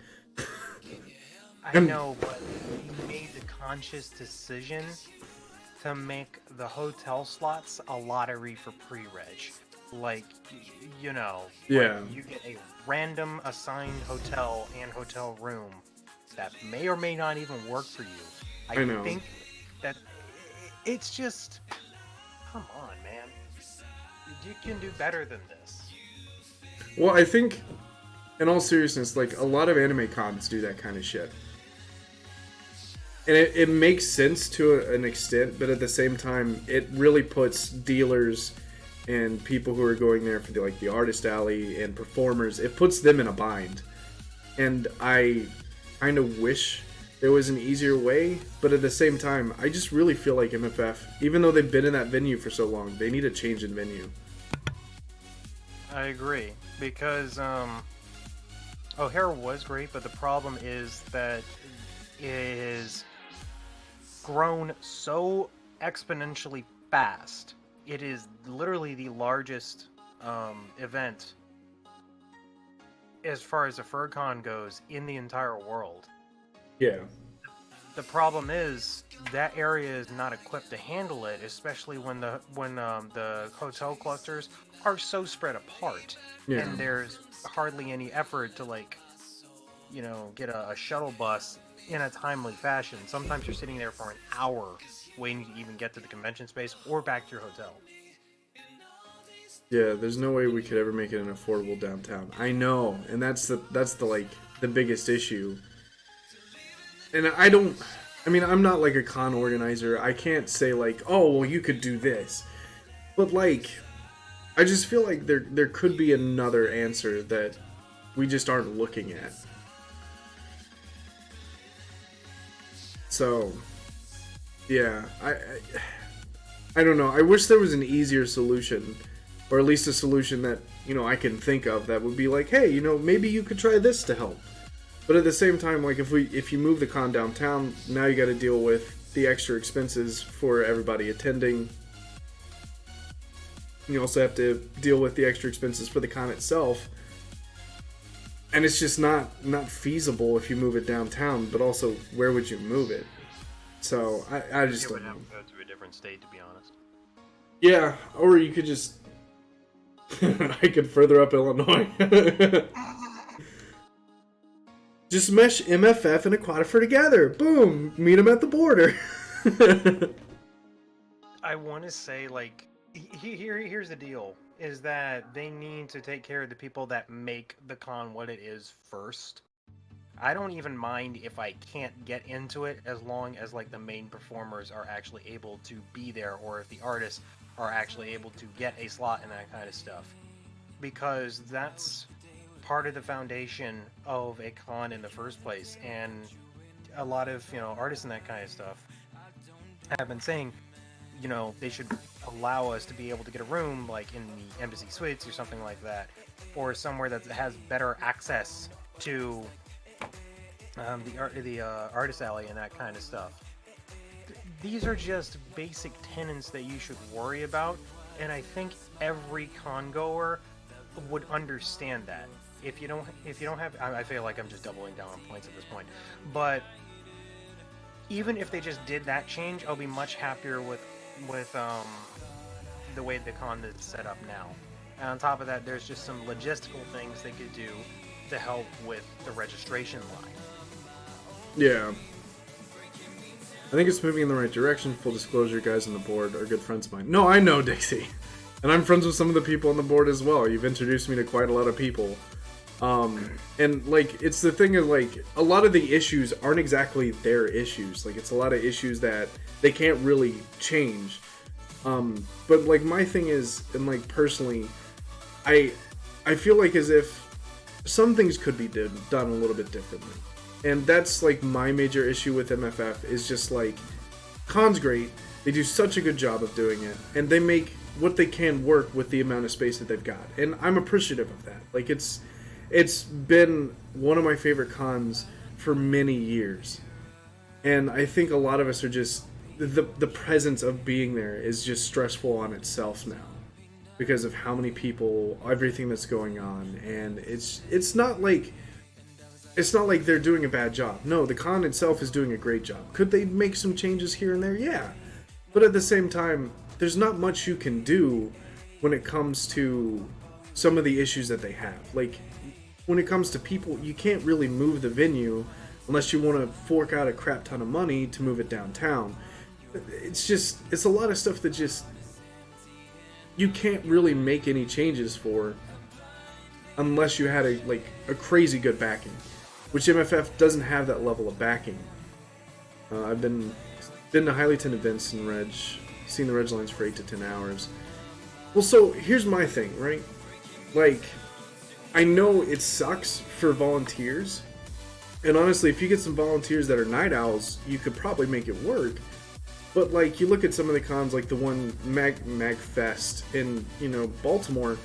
I know, but we made the conscious decision to make the hotel slots a lottery for pre-reg. Like, you know, Yeah. like you get a random assigned hotel and hotel room that may or may not even work for you. I know. think that it's just, come on, man. You can do better than this. Well, I think, in all seriousness, like, a lot of anime cons do that kind of shit. And it makes sense to an extent, but at the same time, it really puts dealers and people who are going there for the artist alley and performers, it puts them in a bind. And I kind of wish there was an easier way, but at the same time, I just really feel like MFF, even though they've been in that venue for so long, they need a change in venue. I agree, because O'Hare was great, but the problem is that it is grown so exponentially fast. It is literally the largest event as far as a FurCon goes in the entire world. Yeah. The problem is that area is not equipped to handle it, especially when the hotel clusters are so spread apart, Yeah. and there's hardly any effort to get a shuttle bus in a timely fashion. Sometimes you're sitting there for an hour waiting to even get to the convention space or back to your hotel. Yeah, there's no way we could ever make it an affordable downtown. I know, and that's the biggest issue. And I'm not like a con organizer. I can't say like, oh, well, you could do this. But like, I just feel like there could be another answer that we just aren't looking at. So, yeah, I don't know. I wish there was an easier solution, or at least a solution that, I can think of that would be like, hey, maybe you could try this to help. But at the same time, like if you move the con downtown, now you got to deal with the extra expenses for everybody attending. You also have to deal with the extra expenses for the con itself. And it's just not feasible if you move it downtown, but also where would you move it? So I just don't know. It would have to go to a different state, to be honest. Yeah, or you could just I could further up Illinois. Just mesh MFF and Aquatifer together. Boom! Meet them at the border. I want to say, like, Here's the deal: is that they need to take care of the people that make the con what it is first. I don't even mind if I can't get into it as long as like the main performers are actually able to be there, or if the artists are actually able to get a slot and that kind of stuff, because that's part of the foundation of a con in the first place. And a lot of artists and that kind of stuff have been saying they should allow us to be able to get a room like in the embassy suites or something like that, or somewhere that has better access to the artist alley and that kind of stuff. These are just basic tenets that you should worry about, and I think every con goer would understand that. If you don't have, I feel like I'm just doubling down on points at this point, but even if they just did that change, I'll be much happier with the way the con is set up now. And on top of that, there's just some logistical things they could do to help with the registration line. Yeah. I think it's moving in the right direction. Full disclosure, guys on the board are good friends of mine. No, I know, Dixie. And I'm friends with some of the people on the board as well. You've introduced me to quite a lot of people. And, like, it's the thing of, like, a lot of the issues aren't exactly their issues. Like, it's a lot of issues that they can't really change. But, like, my thing is, and, like, personally, I feel like as if some things could be done a little bit differently. And that's, like, my major issue with MFF is just, like, con's great. They do such a good job of doing it. And they make what they can work with the amount of space that they've got. And I'm appreciative of that. Like, it's been one of my favorite cons for many years. And I think a lot of us are just... The presence of being there is just stressful on itself now. Because of how many people, everything that's going on. And it's not like... It's not like they're doing a bad job. No, the con itself is doing a great job. Could they make some changes here and there? Yeah. But at the same time, there's not much you can do when it comes to some of the issues that they have. Like, when it comes to people, you can't really move the venue unless you want to fork out a crap ton of money to move it downtown. It's a lot of stuff that just, you can't really make any changes for unless you had a crazy good backing. Which MFF doesn't have that level of backing. I've been to highly attended events in Reg, seen the Reg lines for 8 to 10 hours. Well, so here's my thing, right? Like, I know it sucks for volunteers, and honestly, if you get some volunteers that are night owls, you could probably make it work. But like, you look at some of the cons, like the one MagFest in Baltimore.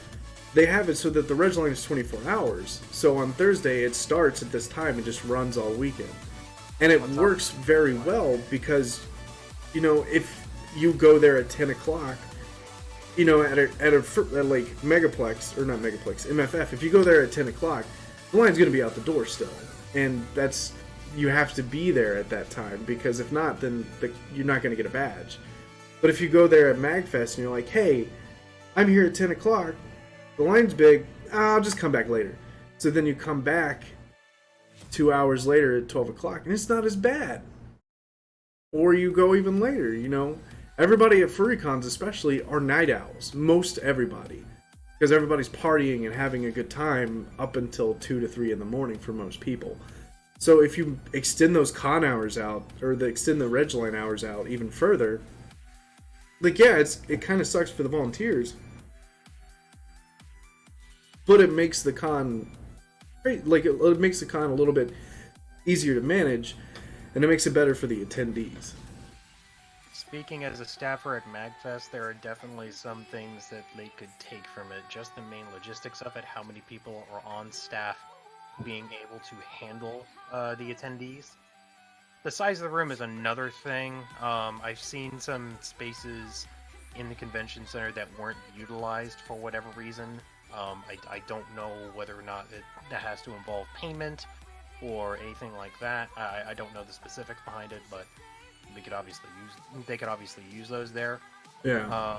They have it so that the Reg line is 24 hours. So on Thursday, it starts at this time and just runs all weekend. And it works very well because, if you go there at 10 o'clock, at like Megaplex, or not Megaplex, MFF, if you go there at 10 o'clock, the line's going to be out the door still. And you have to be there at that time, because if not, then you're not going to get a badge. But if you go there at MagFest and you're like, hey, I'm here at 10 o'clock, the line's big, I'll just come back later. So then you come back 2 hours later at 12 o'clock, and it's not as bad. Or you go even later, Everybody at FurryCons especially are night owls. Most everybody. Because everybody's partying and having a good time up until 2 to 3 in the morning for most people. So if you extend those con hours out, or extend the Reg line hours out even further, like, yeah, it kind of sucks for the volunteers. But it makes the con, like, it makes the con a little bit easier to manage, and it makes it better for the attendees. Speaking as a staffer at MagFest, there are definitely some things that they could take from it. Just the main logistics of it, how many people are on staff being able to handle the attendees. The size of the room is another thing. I've seen some spaces in the convention center that weren't utilized for whatever reason. I don't know whether or not that has to involve payment or anything like that. I don't know the specifics behind it, but they could obviously use those there. Yeah.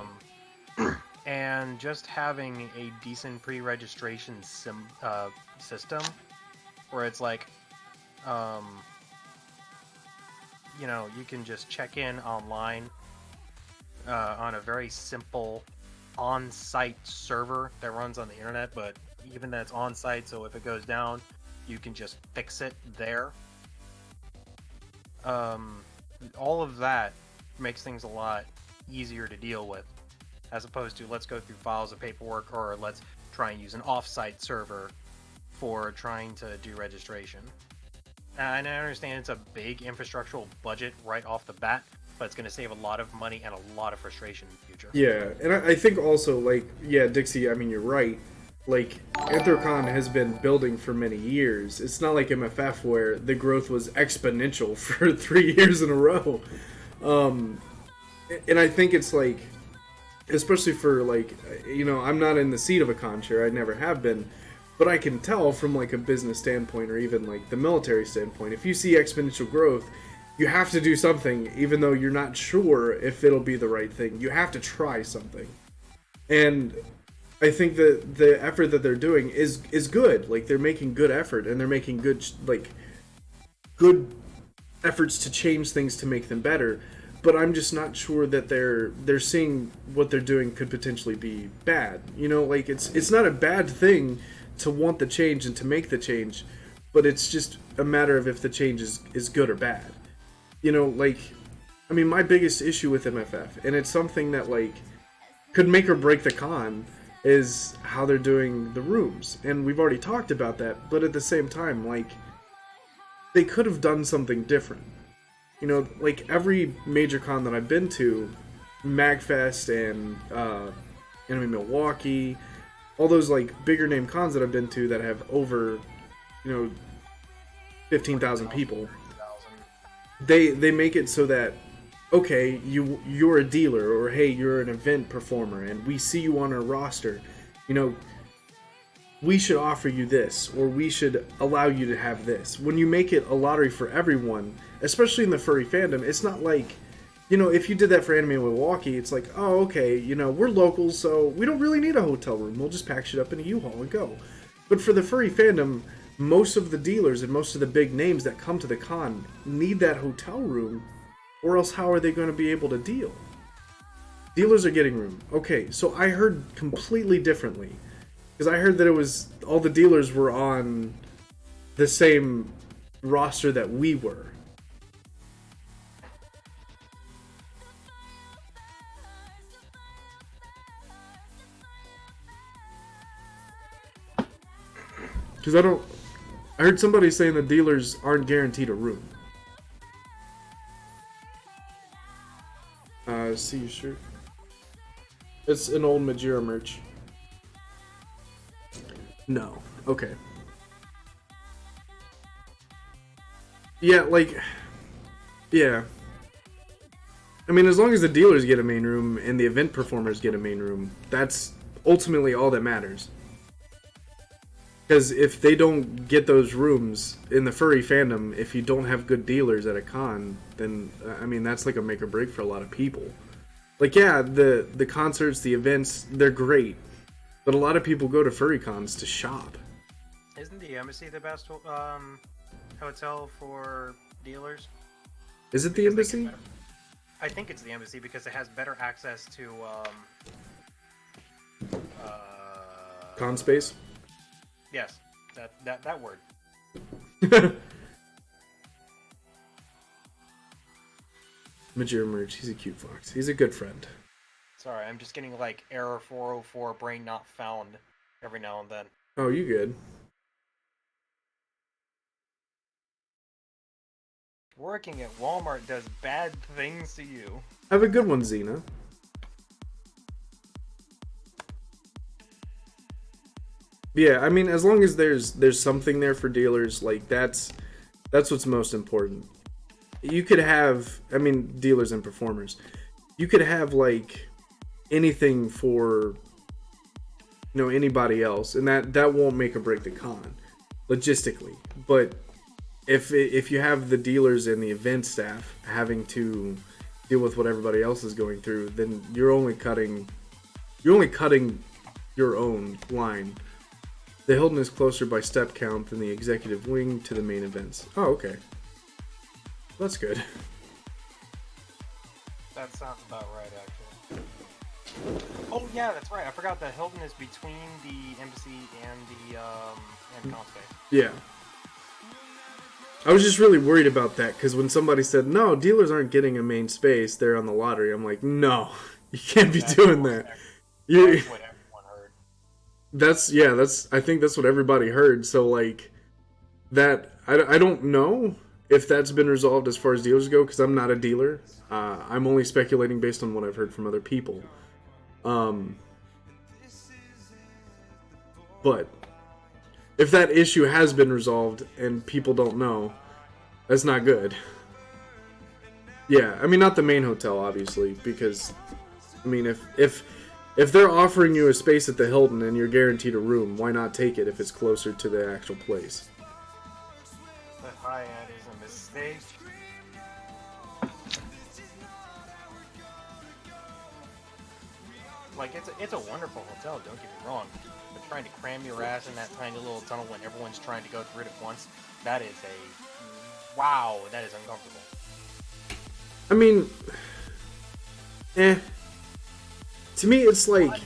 And just having a decent pre-registration system, where it's like, you can just check in online on a very simple on-site server that runs on the internet, but even that's on-site, so if it goes down, you can just fix it there. All of that makes things a lot easier to deal with, as opposed to let's go through files of paperwork, or let's try and use an off-site server for trying to do registration. And I understand it's a big infrastructural budget right off the bat, but it's going to save a lot of money and a lot of frustration in the future. Yeah, and I think also, like, yeah, Dixie, I mean, you're right. Like, Intercom has been building for many years. It's not like MFF where the growth was exponential for 3 years in a row. And I think it's like, especially for, like, you know, I'm not in the seat of a con chair, I never have been, but I can tell from, like, a business standpoint or even, like, the military standpoint, if you see exponential growth, you have to do something, even though you're not sure if it'll be the right thing. You have to try something. And I think that the effort that they're doing is good. Like, they're making good effort, and they're making good efforts to change things to make them better. But I'm just not sure that they're seeing what they're doing could potentially be bad. You know, like, it's not a bad thing to want the change and to make the change, but it's just a matter of if the change is good or bad. You know, like, I mean, my biggest issue with MFF, and it's something that, like, could make or break the con, is how they're doing the rooms. And we've already talked about that, but at the same time, like, they could have done something different. You know, like, every major con that I've been to, MagFest and Anime Milwaukee, all those, like, bigger name cons that I've been to that have over, you know, 15,000 people, they make it so that, okay, you're a dealer, or hey, you're an event performer, and we see you on our roster, you know, we should offer you this, or we should allow you to have this. When you make it a lottery for everyone, especially in the furry fandom, it's not like, you know, if you did that for Anime Milwaukee, it's like, oh, okay, you know, we're locals, so we don't really need a hotel room. We'll just pack shit up in a U-Haul and go. But for the furry fandom, most of the dealers and most of the big names that come to the con need that hotel room, or else how are they going to be able to deal? Dealers are getting room. Okay, so I heard completely differently. Because I heard that it was, all the dealers were on the same roster that we were. Because I heard somebody saying the dealers aren't guaranteed a room. See you shirt. It's an old Michiru merch. No. Okay. Yeah, like, yeah. I mean, as long as the dealers get a main room and the event performers get a main room, that's ultimately all that matters. Because if they don't get those rooms in the furry fandom, if you don't have good dealers at a con, then, I mean, that's like a make or break for a lot of people. Like, yeah, the concerts, the events, they're great. But a lot of people go to furry cons to shop. Isn't the Embassy the best hotel for dealers? Is it the Embassy? I think it's the Embassy because it has better access to con space? Yes, that word. Michiru merch, he's a cute fox. He's a good friend. Sorry, I'm just getting like error 404 brain not found every now and then. Oh, you good. Working at Walmart does bad things to you. Have a good one, Xena. Yeah, I mean, as long as there's something there for dealers, like, that's what's most important. You could have, I mean, dealers and performers. You could have, like, anything for, you know, anybody else, and that won't make or break the con, logistically. But if you have the dealers and the event staff having to deal with what everybody else is going through, then you're only cutting your own line. The Hilton is closer by step count than the executive wing to the main events. Oh, okay. That's good. That sounds about right, actually. Oh yeah, that's right. I forgot that Hilton is between the embassy and the con space. Yeah. I was just really worried about that, because when somebody said, no, dealers aren't getting a main space, they're on the lottery, I'm like, no, you can't be doing that. That's what everyone heard. I think that's what everybody heard, so, like, that, I don't know if that's been resolved as far as dealers go, because I'm not a dealer. I'm only speculating based on what I've heard from other people. But if that issue has been resolved and people don't know, that's not good. Yeah, I mean, not the main hotel, obviously, because, I mean, if they're offering you a space at the Hilton and you're guaranteed a room, why not take it if it's closer to the actual place? The high end is a mistake. Like, it's a wonderful hotel, don't get me wrong. But trying to cram your ass in that tiny little tunnel when everyone's trying to go through it at once, that is wow, that is uncomfortable. I mean, to me, it's like,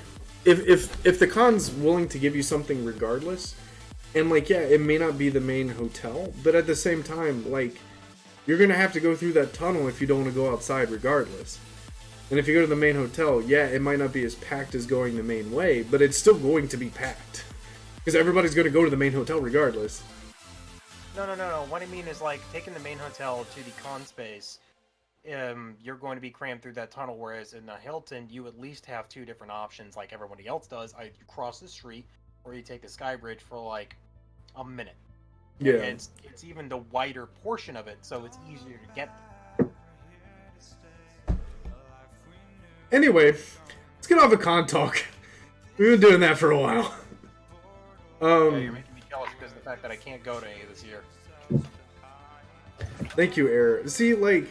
if the con's willing to give you something regardless, and, like, yeah, it may not be the main hotel, but at the same time, like, you're gonna have to go through that tunnel if you don't want to go outside regardless. And if you go to the main hotel, yeah, it might not be as packed as going the main way, but it's still going to be packed. Because everybody's going to go to the main hotel regardless. No. What I mean is, like, taking the main hotel to the con space, you're going to be crammed through that tunnel, whereas in the Hilton, you at least have two different options, like everybody else does. Either you cross the street, or you take the sky bridge for, like, a minute. Yeah. And it's even the wider portion of it, so it's easier to get there. Anyway, let's get off of con talk. We've been doing that for a while. Yeah, you're making me jealous because of the fact that I can't go to any this year. Thank you, Error. See, like,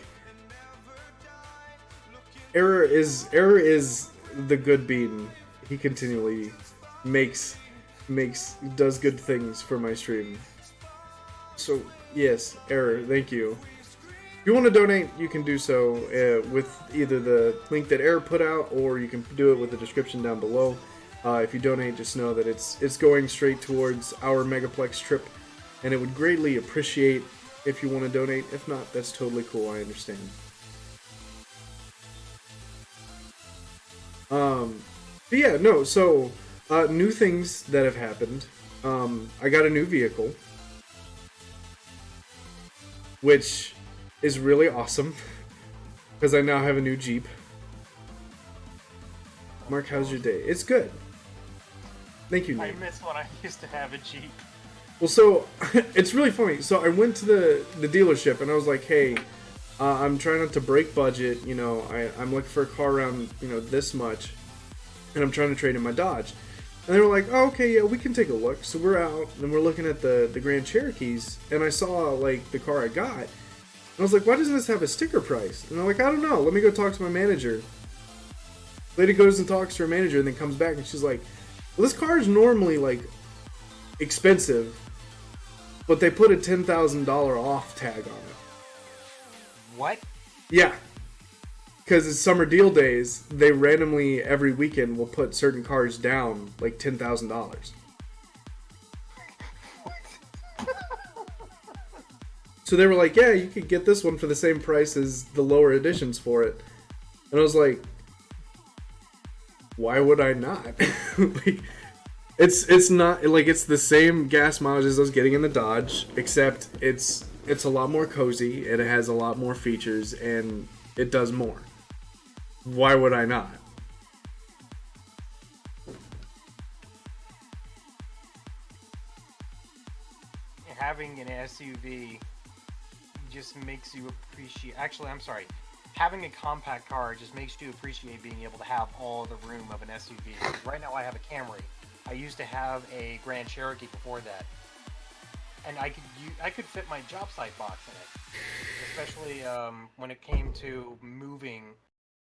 Error is the good bean. He continually does good things for my stream. So, yes, Error, thank you. If you want to donate, you can do so with either the link that Error put out, or you can do it with the description down below. If you donate, just know that it's going straight towards our Megaplex trip, and it would greatly appreciate if you want to donate. If not, that's totally cool, I understand. But yeah, no, so, new things that have happened. I got a new vehicle, which is really awesome, because I now have a new Jeep. Mark, how's your day? It's good. Thank you, Nate. I miss when I used to have a Jeep. Well, so, it's really funny. So I went to the dealership, and I was like, hey, I'm trying not to break budget, you know, I'm looking for a car around, you know, this much, and I'm trying to trade in my Dodge. And they were like, oh, okay, yeah, we can take a look. So we're out, and we're looking at the Grand Cherokees, and I saw, like, the car I got. And I was like, why doesn't this have a sticker price? And they're like, I don't know. Let me go talk to my manager. Lady goes and talks to her manager and then comes back and she's like, well, this car is normally, like, expensive, but they put a $10,000 off tag on it. What? Yeah. Because it's summer deal days, they randomly, every weekend, will put certain cars down, like, $10,000. So they were like, yeah, you could get this one for the same price as the lower editions for it. And I was like, why would I not? Like, it's not, like, it's the same gas mileage as I was getting in the Dodge, except it's a lot more cozy, and it has a lot more features, and it does more. Why would I not? Having an SUV just makes you appreciate. Actually, I'm sorry. Having a compact car just makes you appreciate being able to have all the room of an SUV. Right now, I have a Camry. I used to have a Grand Cherokee before that, and I could fit my job site box in it. Especially when it came to moving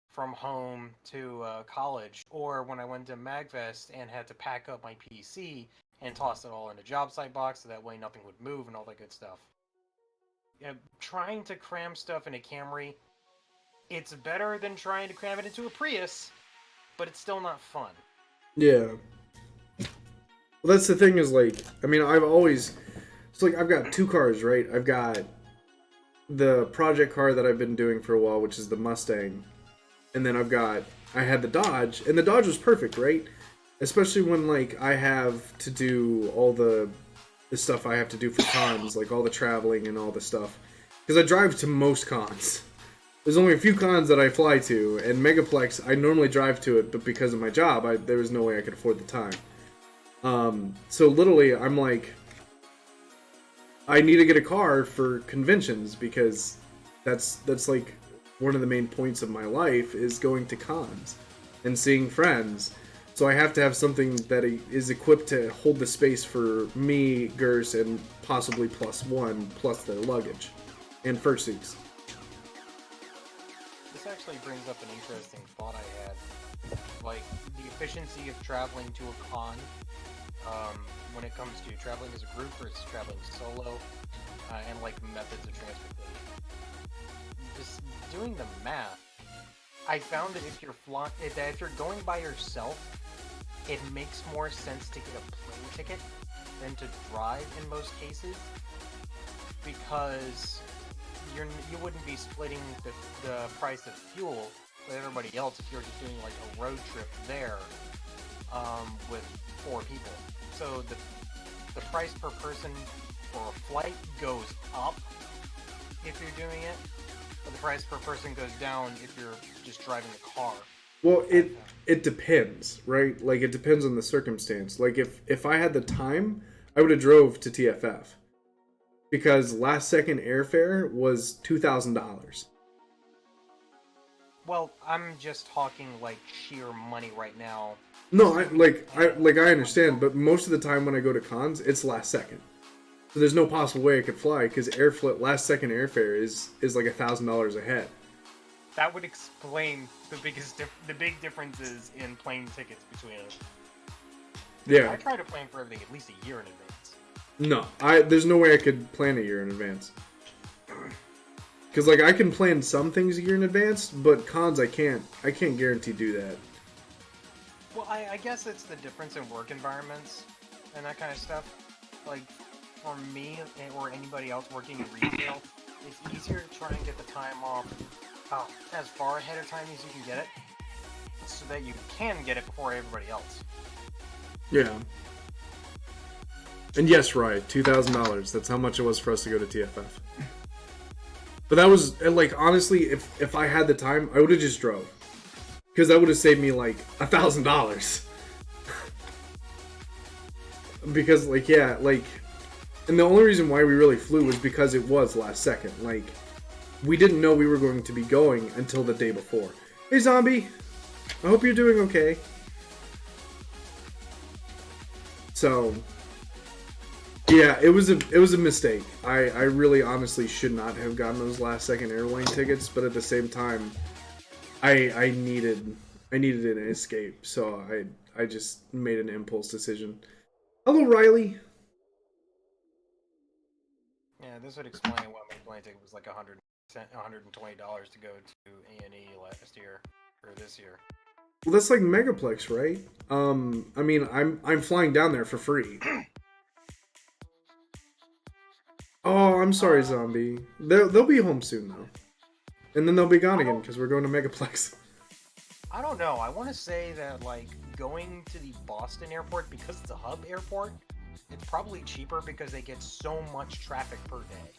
from home to college, or when I went to MagFest and had to pack up my PC and toss it all in a job site box so that way nothing would move and all that good stuff. Yeah, trying to cram stuff in a Camry, it's better than trying to cram it into a Prius, but it's still not fun. Yeah. Well, that's the thing is, like, I mean, I've always... It's like, I've got two cars, right? I've got the project car that I've been doing for a while, which is the Mustang. And then I had the Dodge, and the Dodge was perfect, right? Especially when, like, I have to do all the stuff I have to do for cons, like all the traveling and all the stuff. Because I drive to most cons. There's only a few cons that I fly to, and Megaplex, I normally drive to it, but because of my job, there was no way I could afford the time. So literally, I'm like, I need to get a car for conventions, because that's like one of the main points of my life is going to cons and seeing friends. So I have to have something that is equipped to hold the space for me, Gers, and possibly plus one, plus their luggage and fursuits. This actually brings up an interesting thought I had. Like, the efficiency of traveling to a con, when it comes to traveling as a group versus traveling solo, and like methods of transportation. Just doing the math, I found that if you're going by yourself, it makes more sense to get a plane ticket than to drive in most cases, because you wouldn't be splitting the price of fuel with everybody else if you're just doing like a road trip there with 4 people. So the price per person for a flight goes up if you're doing it, but the price per person goes down if you're just driving a car. Well, it depends, right? Like, it depends on the circumstance. Like, if I had the time, I would have drove to TFF. Because last second airfare was $2,000. Well, I'm just talking like sheer money right now. No, I understand, but most of the time when I go to cons, it's last second. So there's no possible way I could fly, because last second airfare is like $1,000 a head. That would explain the big differences in plane tickets between us. Yeah. I try to plan for everything at least a year in advance. No, there's no way I could plan a year in advance. Because, like, I can plan some things a year in advance, but cons I can't guarantee do that. Well, I guess it's the difference in work environments and that kind of stuff. Like, for me or anybody else working in retail, it's easier to try and get the time off as far ahead of time as you can get it, so that you can get it before everybody else. Yeah. And yes, right, $2,000. That's how much it was for us to go to TFF. But that was, like, honestly, if I had the time, I would have just drove. Because that would have saved me, like, $1,000. Because, like, yeah, like... And the only reason why we really flew was because it was last second. Like, we didn't know we were going to be going until the day before. Hey, Zombie! I hope you're doing okay. So... Yeah, it was a mistake. I really honestly should not have gotten those last second airline tickets, but at the same time, I needed an escape, so I just made an impulse decision. Hello, Riley. Yeah, this would explain why my plane ticket was like $120 to go to A&E last year or this year. Well, that's like Megaplex, right? I mean, I'm flying down there for free. Oh, I'm sorry, Zombie. They'll be home soon, though. And then they'll be gone again, because we're going to Megaplex. I don't know. I want to say that, like, going to the Boston airport, because it's a hub airport, it's probably cheaper because they get so much traffic per day.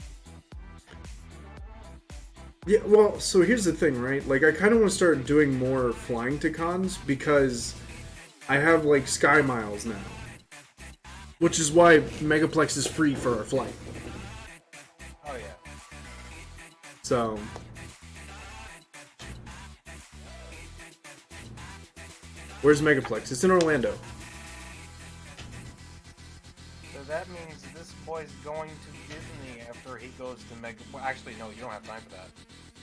Yeah, well, so here's the thing, right? Like, I kind of want to start doing more flying to cons, because I have, like, Sky Miles now. Which is why Megaplex is free for our flight. Oh, yeah. So... Where's Megaplex? It's in Orlando. So that means this boy's going to Disney after he goes to Well, actually, no, you don't have time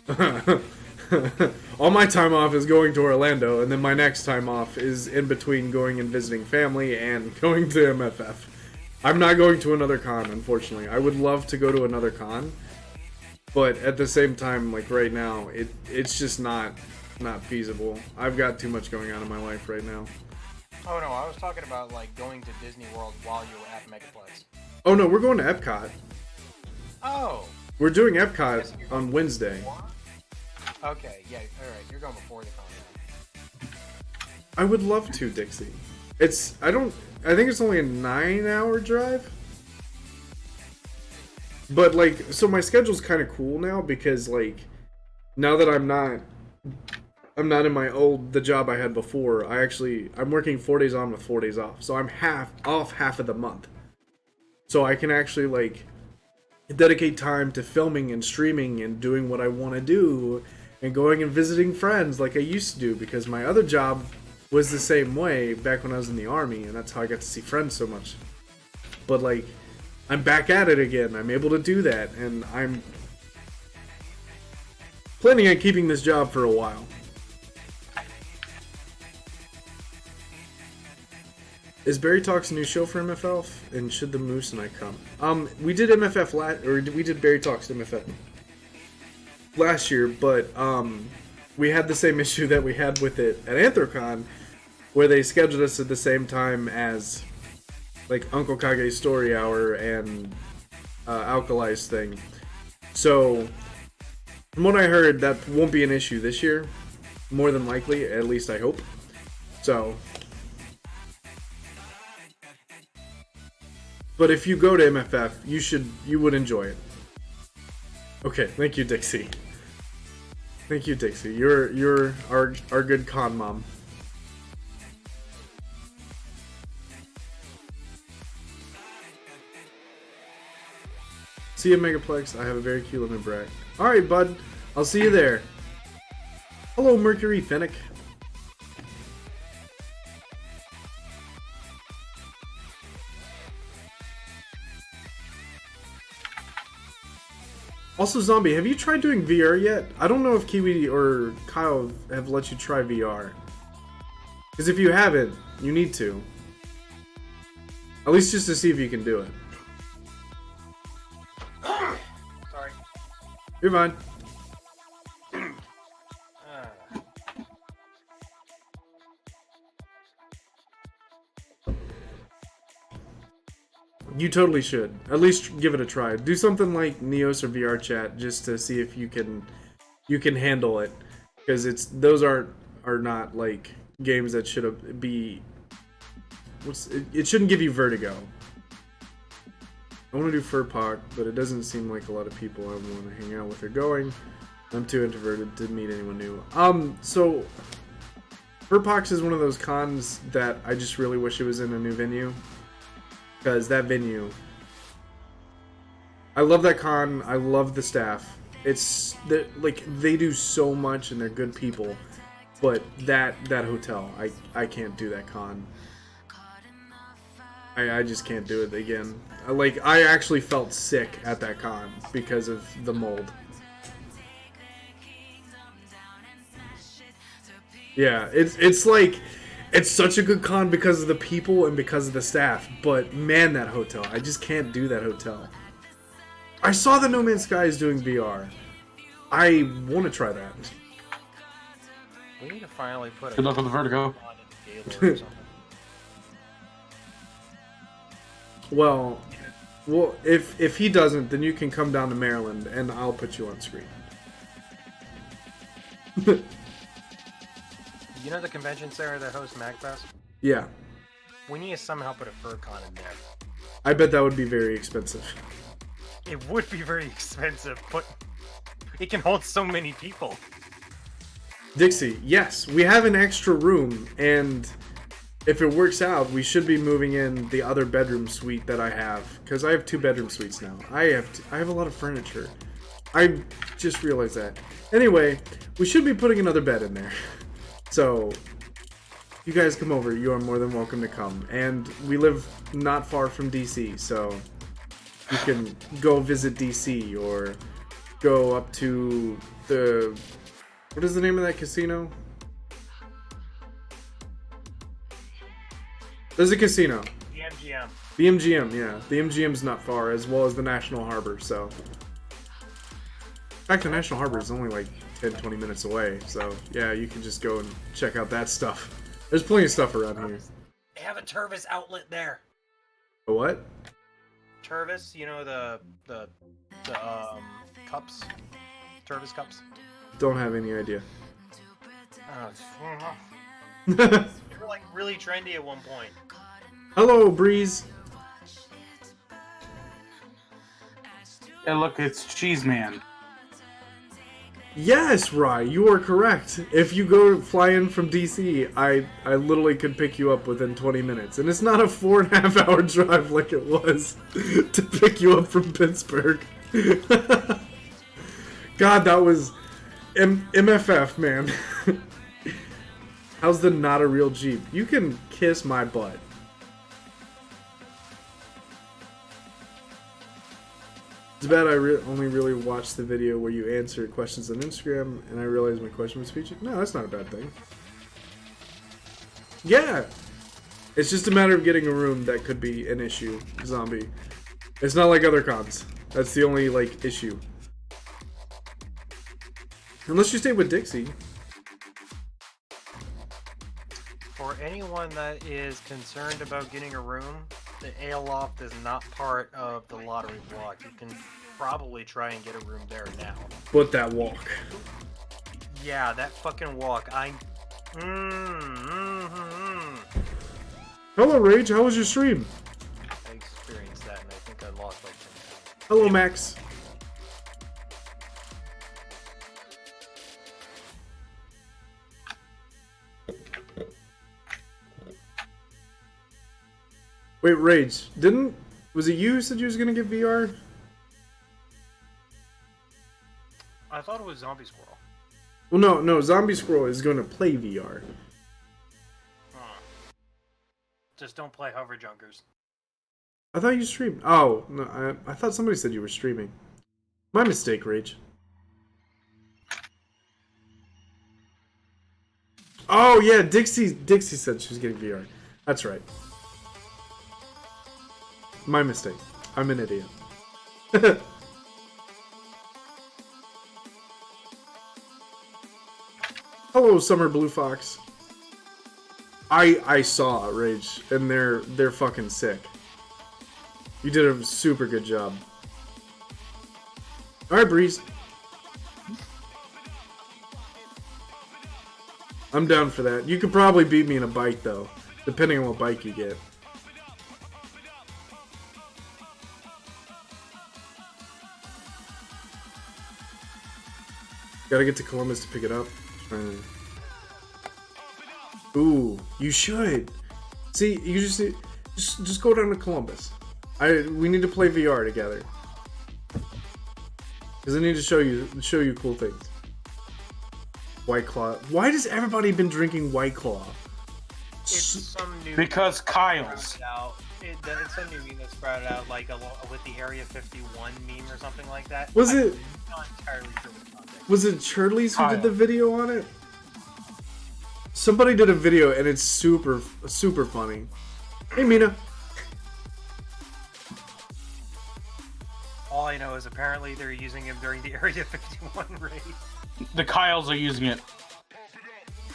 for that. All my time off is going to Orlando, and then my next time off is in between going and visiting family and going to MFF. I'm not going to another con, unfortunately. I would love to go to another con, but at the same time, like right now, it's just not not feasible. I've got too much going on in my life right now. Oh no, I was talking about like going to Disney World while you were at Megaplex. Oh no, we're going to Epcot. Oh. We're doing Epcot on Wednesday. Okay, yeah, alright, you're going before the con. I would love to, Dixie. I think it's only a 9-hour drive. But like, so my schedule's kind of cool now because like, now that I'm not in the job I had before, I'm working 4 days on with 4 days off. So I'm half of the month. So I can actually like dedicate time to filming and streaming and doing what I want to do and going and visiting friends like I used to do, because my other job was the same way back when I was in the army, and that's how I got to see friends so much. But like, I'm back at it again. I'm able to do that, and I'm planning on keeping this job for a while. Is Barry Talks a new show for MFF? And should the Moose and I come? We did MFF we did Barry Talks MFF last year, but we had the same issue that we had with it at Anthrocon, where they scheduled us at the same time as like Uncle Kage's Story Hour and Alkali's thing. So from what I heard, that won't be an issue this year, more than likely, at least I hope. So, but if you go to MFF, you would enjoy it. Okay, thank you, Dixie. Thank you, Dixie. You're our good con mom. See you, Megaplex. I have a very cute lemon brat. Alright, bud. I'll see you there. Hello, Mercury Fennec. Also, Zombie, have you tried doing VR yet? I don't know if Kiwi or Kyle have let you try VR. Because if you haven't, you need to. At least just to see if you can do it. Sorry. You're fine. You totally should. At least give it a try. Do something like Neos or VR Chat just to see if you can handle it, because those are not like games that should be. It shouldn't give you vertigo. I want to do Furpak, but it doesn't seem like a lot of people I want to hang out with are going. I'm too introverted to meet anyone new. So Furpak is one of those cons that I just really wish it was in a new venue. Because that venue, I love that con. I love the staff. Like they do so much and they're good people, but that hotel, I can't do that con. I just can't do it again. I actually felt sick at that con because of the mold. Yeah, it's like. It's such a good con because of the people and because of the staff, but man, that hotel. I just can't do that hotel. I saw the No Man's Sky is doing VR. I want to try that. We need to finally put Good luck with the vertigo. Well, if he doesn't, then you can come down to Maryland and I'll put you on screen. You know the convention center that hosts MagFest? Yeah. We need to somehow put a FurCon in there. I bet that would be very expensive. It would be very expensive, but it can hold so many people. Dixie, yes, we have an extra room, and if it works out, we should be moving in the other bedroom suite that I have, because I have 2 bedroom suites now. I have a lot of furniture. I just realized that. Anyway, we should be putting another bed in there. So, you guys come over, you are more than welcome to come. And we live not far from DC, so you can go visit DC or go up to the... What is the name of that casino? There's a casino. The MGM. The MGM, yeah. The MGM's not far, as well as the National Harbor, so... In fact, the National Harbor is only like 10, 20 minutes away. So yeah, you can just go and check out that stuff. There's plenty of stuff around here. They have a Tervis outlet there. A what? Tervis, you know the cups, Tervis cups. Don't have any idea. They were like really trendy at one point. Hello, Breeze. Hey, look, it's Cheese Man. Yes, Rye, you are correct. If you go fly in from DC, I literally could pick you up within 20 minutes. And it's not a 4.5 hour drive like it was to pick you up from Pittsburgh. God, that was MFF, man. How's the not a real Jeep? You can kiss my butt. It's bad I only really watched the video where you answer questions on Instagram and I realized my question was featured. No, that's not a bad thing. Yeah! It's just a matter of getting a room that could be an issue, Zombie. It's not like other cons. That's the only, like, issue. Unless you stay with Dixie. For anyone that is concerned about getting a room, the Ale Loft is not part of the lottery block. You can probably try and get a room there now. But that walk. Yeah, that fucking walk. Hello, Rage. How was your stream? I experienced that, and I think I lost like 10 pounds. Hello, Max. Wait, Rage, was it you who said you was gonna get VR? I thought it was Zombie Squirrel. Well, no, Zombie Squirrel is gonna play VR. Just don't play Hover Junkers. I thought you streamed. Oh, no, I thought somebody said you were streaming. My mistake, Rage. Oh, yeah, Dixie said she was getting VR. That's right. My mistake. I'm an idiot. Hello, Summer Blue Fox. I saw Rage, and they're fucking sick. You did a super good job. Alright, Breeze. I'm down for that. You could probably beat me in a bike, though, depending on what bike you get. Gotta get to Columbus to pick it up. Ooh, you should. See, you just go down to Columbus. We need to play VR together. Cause I need to show you cool things. White Claw. Why does everybody been drinking White Claw? It's some new. Because Kyle's. It's some new meme that sprouted out like with the Area 51 meme or something like that. Was it? I'm not entirely sure what the context. Was it Churlies who did the video on it? Somebody did a video and it's super funny. Hey, Mina. All I know is apparently they're using him during the Area 51 raid. The Kyles are using it.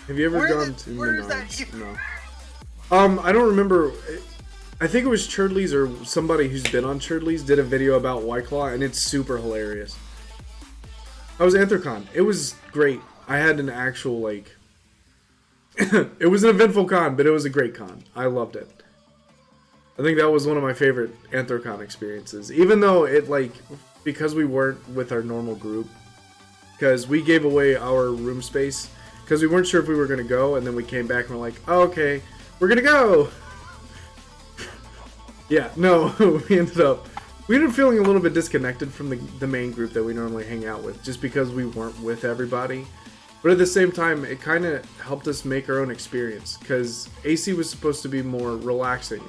Have you ever gone to where is Menards? that? No. I don't remember. I think it was Churdley's or somebody who's been on Churdley's did a video about White Claw, and it's super hilarious. How was Intercom? It was great. I had an actual, like... it was an eventful con, but it was a great con. I loved it. I think that was one of my favorite Anthrocon experiences. Even though it, like... Because we weren't with our normal group. Because we gave away our room space. Because we weren't sure if we were going to go, and then we came back and we're like, oh, okay, we're going to go! Yeah, no, we ended up feeling a little bit disconnected from the main group that we normally hang out with, just because we weren't with everybody. But at the same time, it kind of helped us make our own experience, because AC was supposed to be more relaxing.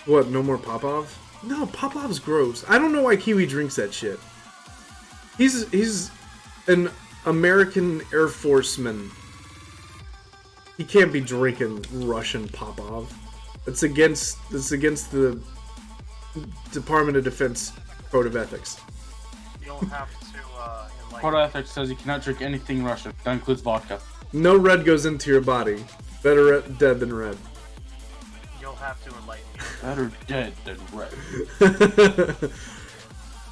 What, no more Popov? No, Popov's gross. I don't know why Kiwi drinks that shit. He's an American Air Forceman. He can't be drinking Russian Popov. It's against the Department of Defense Code of Ethics. You'll have to enlighten Code of Ethics says you cannot drink anything Russian. That includes vodka. No red goes into your body. Better dead than red. You'll have to enlighten me. Better dead than red.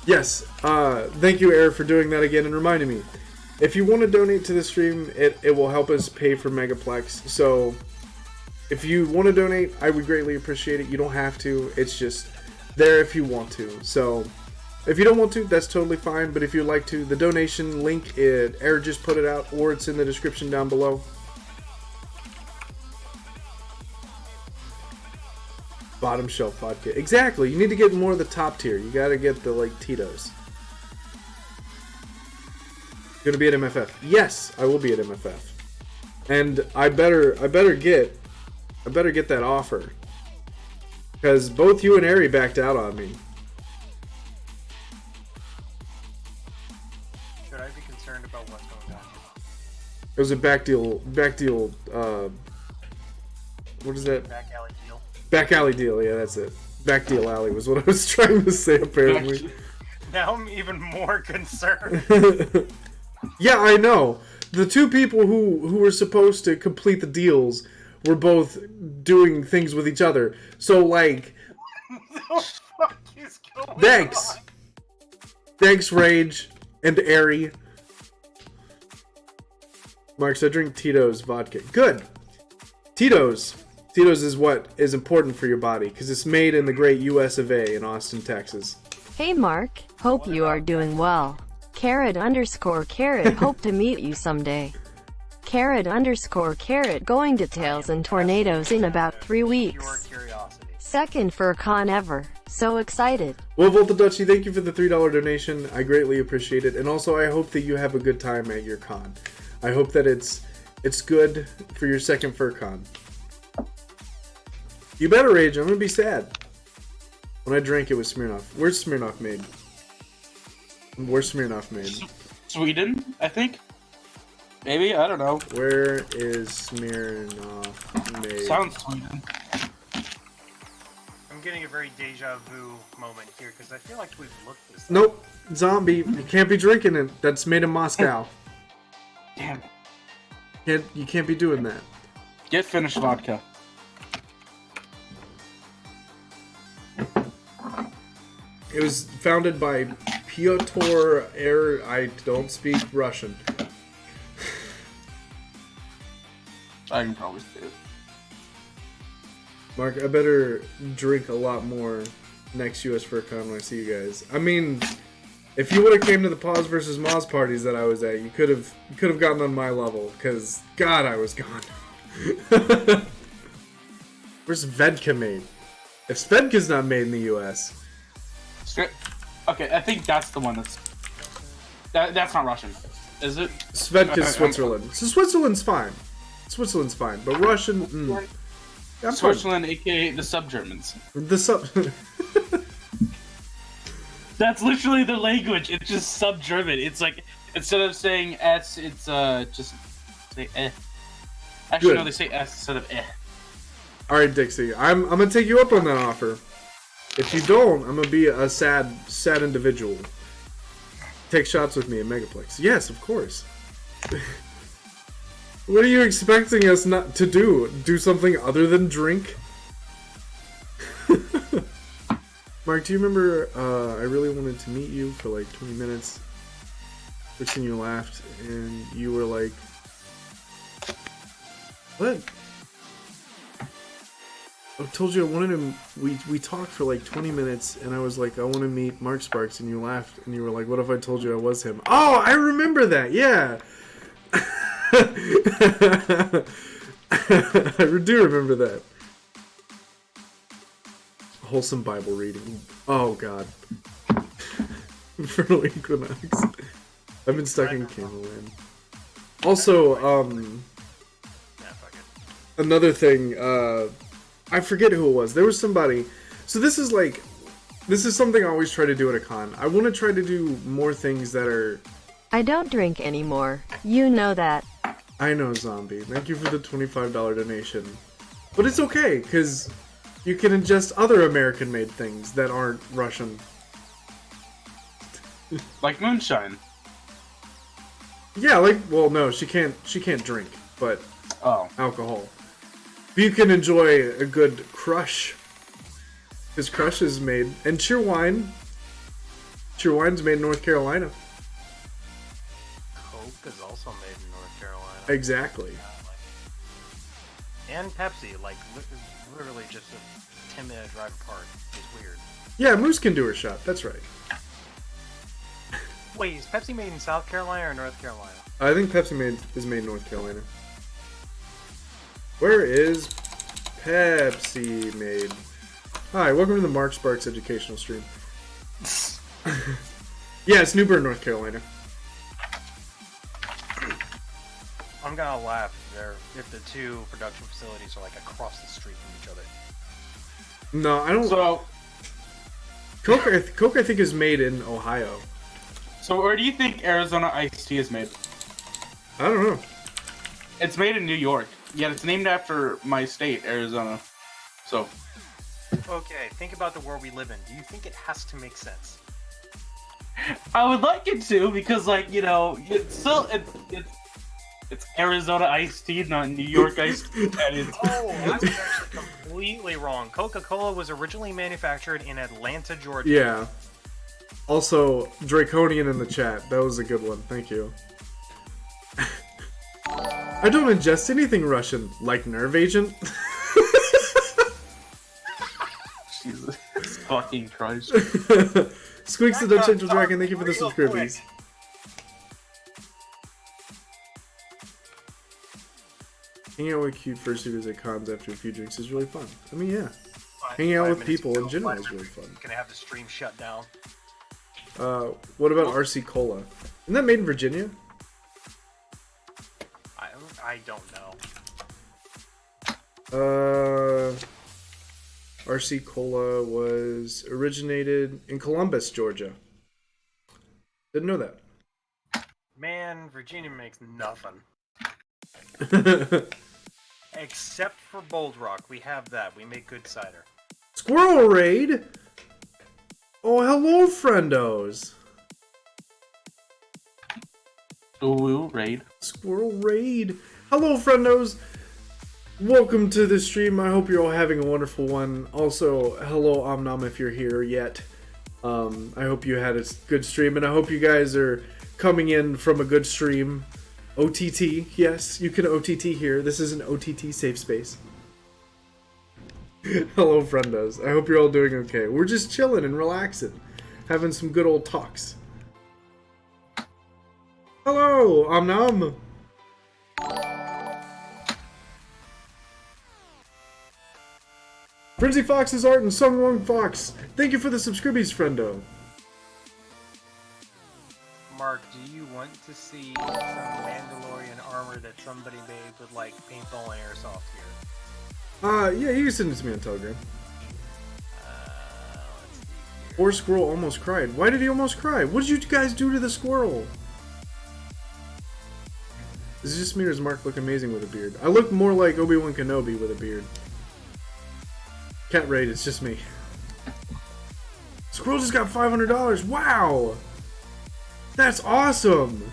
Yes. Thank you, Air, for doing that again and reminding me. If you want to donate to the stream, it will help us pay for Megaplex. So, if you want to donate, I would greatly appreciate it. You don't have to. It's just there if you want to. So, if you don't want to, that's totally fine. But if you'd like to, the donation link, Air just put it out, or it's in the description down below. Bottom shelf vodka. Exactly. You need to get more of the top tier. You gotta get the, like, Tito's. Gonna be at MFF. Yes, I will be at MFF. And I better get that offer. Because both you and Ari backed out on me. Should I be concerned about what's going on? It was a back deal, what is that? Back alley deal. Back alley deal, yeah, that's it. Back deal alley was what I was trying to say, apparently. Now I'm even more concerned. Yeah, I know. The two people who were supposed to complete the deals were both doing things with each other. So, like... The fuck is going Thanks! on? Thanks, Rage and Airy. Marks, I drink Tito's vodka. Good! Tito's is what is important for your body, because it's made in the great US of A in Austin, Texas. Hey Mark, hope you are doing well. _carrot, hope to meet you someday. _carrot, going to Tails and Tornadoes in about 3 Pure weeks. curiosity. Second fur-con ever. So excited. Well, Volta Dutchie, thank you for the $3 donation. I greatly appreciate it. And also, I hope that you have a good time at your con. I hope that it's good for your second fur con. You better, Rage. I'm gonna be sad. When I drank it with Smirnoff. Where's Smirnoff made? Where's Smirnoff made? Sweden, I think. Maybe, I don't know. Where is Smirnoff made? Sounds Sweden. I'm getting a very deja vu moment here because I feel like we've looked this up. Nope. Zombie. You can't be drinking it. That's made in Moscow. Damn. You can't be doing that. Get finished vodka. It was founded by Pyotr I don't speak Russian. I can probably say it. Mark, I better drink a lot more next US FurCon when I see you guys. I mean, if you would have came to the Pause versus Moz parties that I was at, you could have gotten on my level, because God, I was gone. Where's Svedka made? If Svedka's not made in the US. Okay, I think that's the one that's not Russian, is it? Svedka's Switzerland. So Switzerland's fine. Switzerland's fine, but Russian. Yeah, Switzerland, aka the sub-Germans. The sub. That's literally the language. It's just sub-German. It's like instead of saying S, it's just say eh. Actually, Good. no, they say S instead of eh. All right, Dixie. I'm gonna take you up on that offer. If you don't, I'm gonna be a sad individual. Take shots with me at Megaplex. Yes, of course. What are you expecting us not to do? Do something other than drink? Mark, do you remember I really wanted to meet you for like 20 minutes? First thing you laughed, and you were like, what? I told you I wanted to. We talked for like 20 minutes, and I was like, I want to meet Mark Sparks, and you laughed, and you were like, what if I told you I was him? Oh, I remember that. Yeah. I do remember that. Wholesome Bible reading. Oh God. Infernal Equinox. I've been stuck in Candleland. Also, another thing. I forget who it was. There was somebody. So this is something I always try to do at a con. I want to try to do more things that are. I don't drink anymore. You know that. I know, Zombie. Thank you for the $25 donation. But it's okay, because You can ingest other American-made things that aren't Russian. Like moonshine. Yeah, like, well, no, she can't drink, but alcohol. But you can enjoy a good crush. Because crush is made, and Cheerwine's made in North Carolina. Coke is also made in North Carolina. Exactly. And Pepsi, like, literally just a 10-minute drive apart. It's weird. Yeah, Moose can do her shot, that's right. Wait, is Pepsi made in South Carolina or North Carolina? I think Pepsi is made in North Carolina. Where is Pepsi made? Hi, welcome to the Mark Sparks educational stream. Yeah, it's New Bern, North Carolina. I'm gonna laugh if the two production facilities are like across the street from each other. No, I don't. So, Coke, I think, is made in Ohio. so where do you think Arizona iced tea is made? I don't know. It's made in New York. Yet it's named after my state, Arizona. So, Okay, think about the world we live in. Do you think it has to make sense? I would like it to, because, like, you know, it's still it's Arizona iced tea, not New York iced tea. Oh, I was actually completely wrong. Coca-Cola was originally manufactured in Atlanta, Georgia. Yeah. Also, Draconian in the chat. That was a good one. Thank you. I don't ingest anything Russian, like Nerve Agent. Jesus fucking Christ. Squeaks the Dutch Angel Dragon, thank you for the subscriptions. Hanging out with cute fursuiters at cons after a few drinks is really fun. I mean, yeah. Hanging out with people in general is really fun. Gonna have the stream shut down. What about RC Cola? Isn't that made in Virginia? I don't know. RC Cola was originated in Columbus, Georgia. Didn't know that. Man, Virginia makes nothing. Except for Bold Rock. We have that. We make good cider. Squirrel Raid! Oh, hello, friendos! Ooh, raid. Squirrel Raid! Hello, friendos! Welcome to the stream. I hope you're all having a wonderful one. Also, hello, Omnom, if you're here yet. I hope you had a good stream, and I hope you guys are coming in from a good stream. OTT, yes, you can OTT here. This is an OTT safe space. Hello, friendos. I hope you're all doing okay. We're just chilling and relaxing, having some good old talks. Hello, Omnom. Frenzy Fox's art and Sung Wong Fox. Thank you for the subscriptions, friendo. Mark, do you want to see some Mandalorian armor that somebody made with like paintball and airsoft here? Yeah, you can send it to me on Telegram. Let's see here. Poor squirrel almost cried. Why did he almost cry? What did you guys do to the squirrel? Is it just me or does Mark look amazing with a beard? I look more like Obi-Wan Kenobi with a beard. Can't rate, it's just me. Squirrel just got $500. Wow! That's awesome!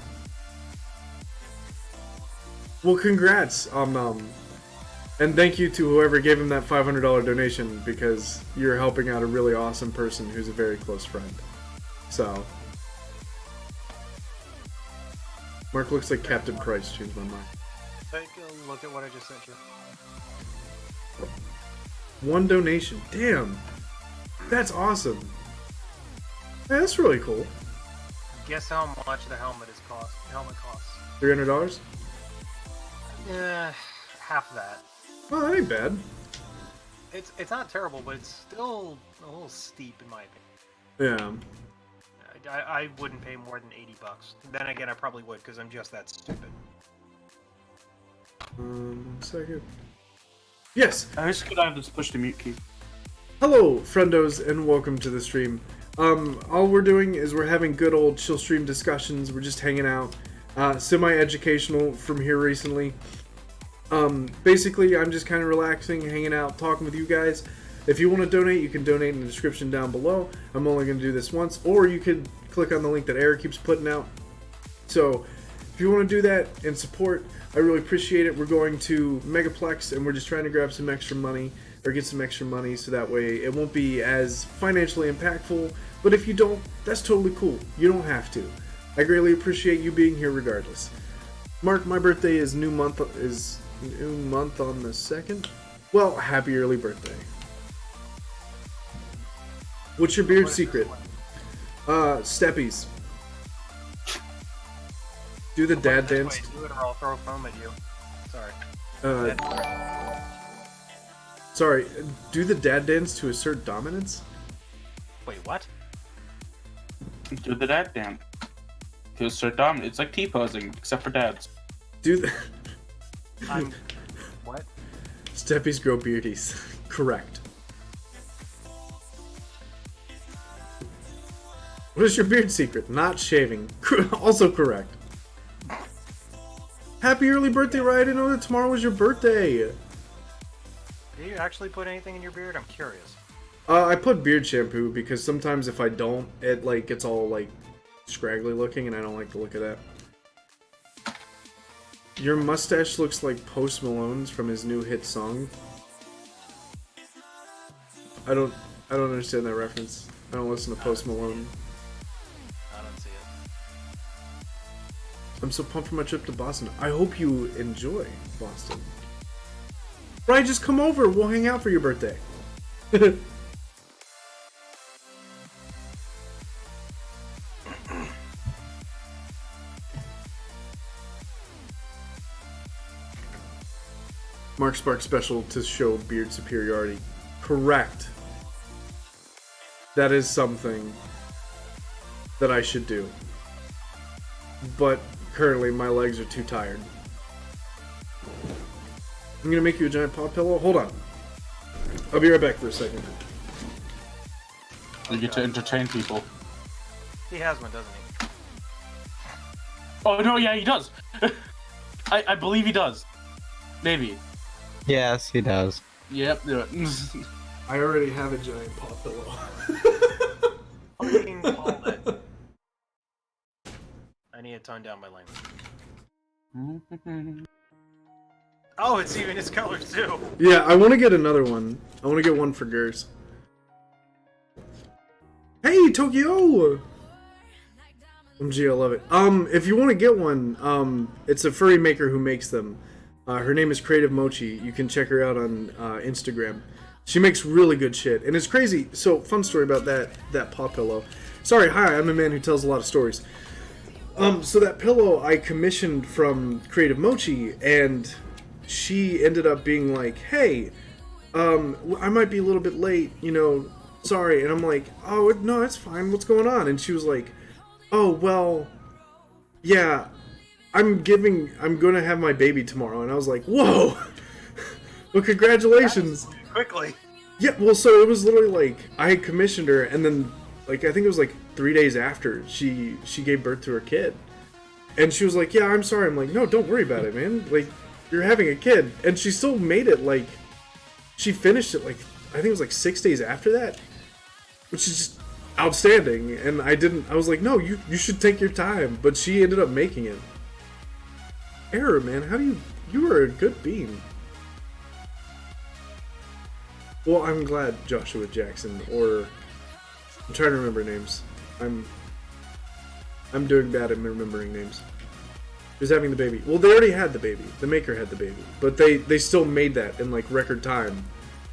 Well, congrats, and thank you to whoever gave him that $500 donation, because you're helping out a really awesome person who's a very close friend. So, Mark looks like Captain Price, changed my mind. Take a look at what I just sent you. One donation. Damn. That's awesome. Yeah, that's really cool. Guess how much the helmet costs? $300? Yeah, half that. Oh, that ain't bad. It's not terrible, but it's still a little steep in my opinion. Yeah. I wouldn't pay more than $80. Then again, I probably would because I'm just that stupid. 1 second. Yes. I wish I could have this push to mute key. Hello, friendos, and welcome to the stream. All we're doing is we're having good old Chillstream discussions. We're just hanging out. Semi-educational from here recently. Basically, I'm just kind of relaxing, hanging out, talking with you guys. If you want to donate, you can donate in the description down below. I'm only going to do this once, or you could click on the link that Eric keeps putting out. So if you want to do that and support, I really appreciate it. We're going to Megaplex, and we're just trying to grab some extra money, or get some extra money, so that way it won't be as financially impactful. But if you don't, that's totally cool. You don't have to. I greatly appreciate you being here regardless. Mark, my birthday is new month on the 2nd. Well, happy early birthday. What's your beard secret? Steppies. Do the dad dance. Do it or I'll throw a foam at you. Sorry. Sorry. Do the dad dance to assert dominance? Wait, what? Do the dad dance. To assert dominance. It's like T-posing, except for dads. Do the... What? Steppies grow beardies. Correct. What is your beard secret? Not shaving. Also correct. Happy early birthday, Ryan. I didn't know that tomorrow was your birthday. Do you actually put anything in your beard? I'm curious. I put beard shampoo because sometimes if I don't, it like gets all like scraggly looking, and I don't like the look of that. Your mustache looks like Post Malone's from his new hit song. I don't understand that reference. I don't listen to Post Malone. I don't see it. I'm so pumped for my trip to Boston. I hope you enjoy Boston. Brian, just come over. We'll hang out for your birthday. Mark Spark special to show beard superiority. Correct. That is something that I should do. But currently my legs are too tired. I'm gonna make you a giant paw pillow. Hold on. I'll be right back for a second. You get to entertain people. He has one, doesn't he? Oh no, yeah, he does. I believe he does. Maybe. Yes, he does. Yep. Do it. I already have a giant paw pillow. Fucking call it. I need to tone down my language. Oh, it's even his colors too. Yeah, I want to get another one. I want to get one for Gers. Hey, Tokyo! OMG, I love it. If you want to get one, it's a furry maker who makes them. Her name is Creative Mochi. You can check her out on Instagram. She makes really good shit, and it's crazy. So, fun story about that paw pillow. Sorry, hi, I'm a man who tells a lot of stories. So that pillow I commissioned from Creative Mochi, and she ended up being like, hey, I might be a little bit late, you know, sorry. And I'm like, oh, no, it's fine. What's going on? And she was like, oh, well, yeah, I'm going to have my baby tomorrow. And I was like, whoa, well, congratulations. Quickly. Yeah, well, so it was literally like, I had commissioned her, and then, like, I think it was like 3 days after she gave birth to her kid. And she was like, yeah, I'm sorry. I'm like, no, don't worry about it, man. Like, you're having a kid. And she still made it, like, she finished it, like, I think it was like 6 days after that. Which is just outstanding. And I was like, no, you should take your time. But she ended up making it. Error, man, you are a good bean. Well, I'm glad Joshua Jackson, or, I'm trying to remember names. I'm doing bad at remembering names. Who's having the baby? Well, they already had the baby. The maker had the baby. But they still made that in, like, record time.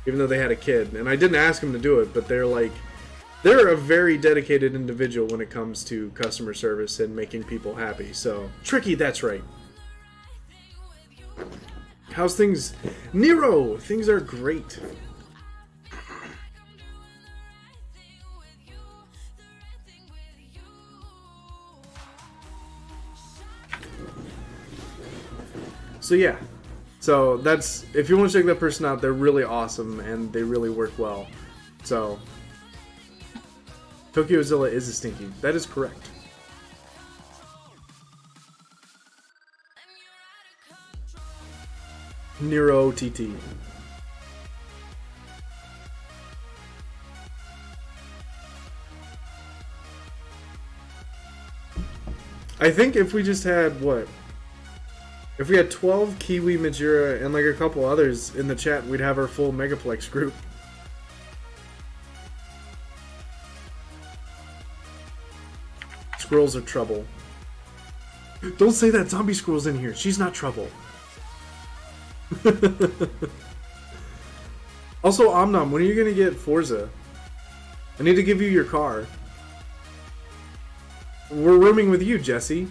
Even though they had a kid. And I didn't ask them to do it, but they're a very dedicated individual when it comes to customer service and making people happy. So, Tricky, that's right. How's things? Nero! Things are great. So yeah, so that's, if you want to check that person out, they're really awesome and they really work well. So, Tokyozilla is a stinky. That is correct. Nero TT. I think if we just had, what? If we had 12 Kiwi, Michiru, and like a couple others in the chat, we'd have our full Megaplex group. Squirrels are trouble. Don't say that, zombie squirrel's in here. She's not trouble. Also, Omnom, when are you gonna get Forza? I need to give you your car. We're rooming with you, Jesse.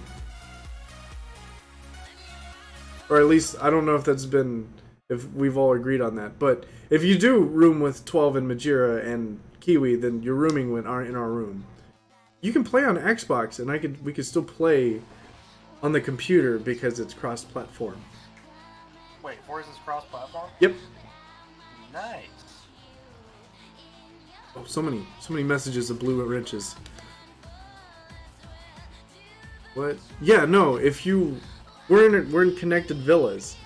Or at least, I don't know if that's been... if we've all agreed on that. But if you do room with 12 and Michiru and Kiwi, then you're rooming in our room. You can play on Xbox, and we could still play on the computer because it's cross-platform. Wait, Forza's cross-platform? Yep. Nice. Oh, so many messages of blue wrenches. What? Yeah, no. If you, we're in connected villas.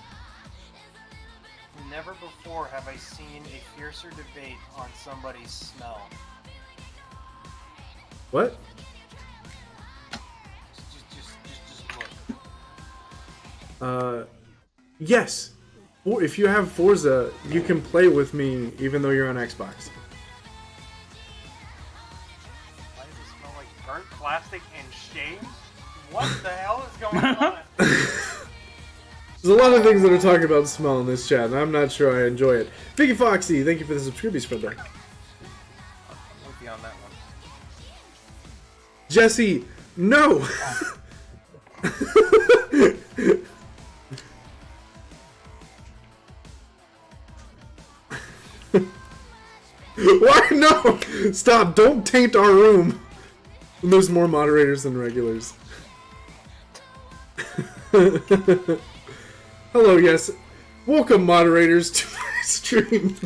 Never before have I seen a fiercer debate on somebody's smell. What? Just look. Yes. Or if you have Forza, you can play with me even though you're on Xbox. Why does it smell like burnt plastic and shame? What the hell is going on? There's a lot of things that are talking about smell in this chat, and I'm not sure I enjoy it. Vicky Foxy, thank you for the subscriptions for that. I'm with you on that one. Jesse, no! Why no? Stop! Don't taint our room. There's more moderators than regulars. Hello, yes. Welcome, moderators, to my stream.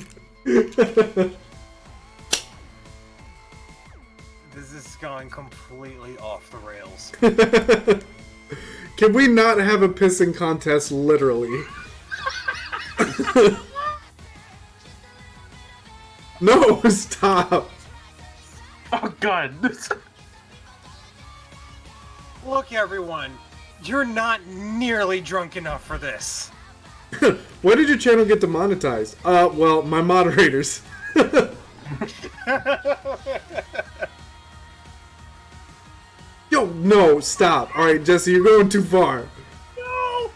This is going completely off the rails. Can we not have a pissing contest, literally? No, stop. Oh god. Look, everyone, you're not nearly drunk enough for this. Why did your channel get demonetized? Well, my moderators. Yo, no, stop. Alright, Jesse, you're going too far. No!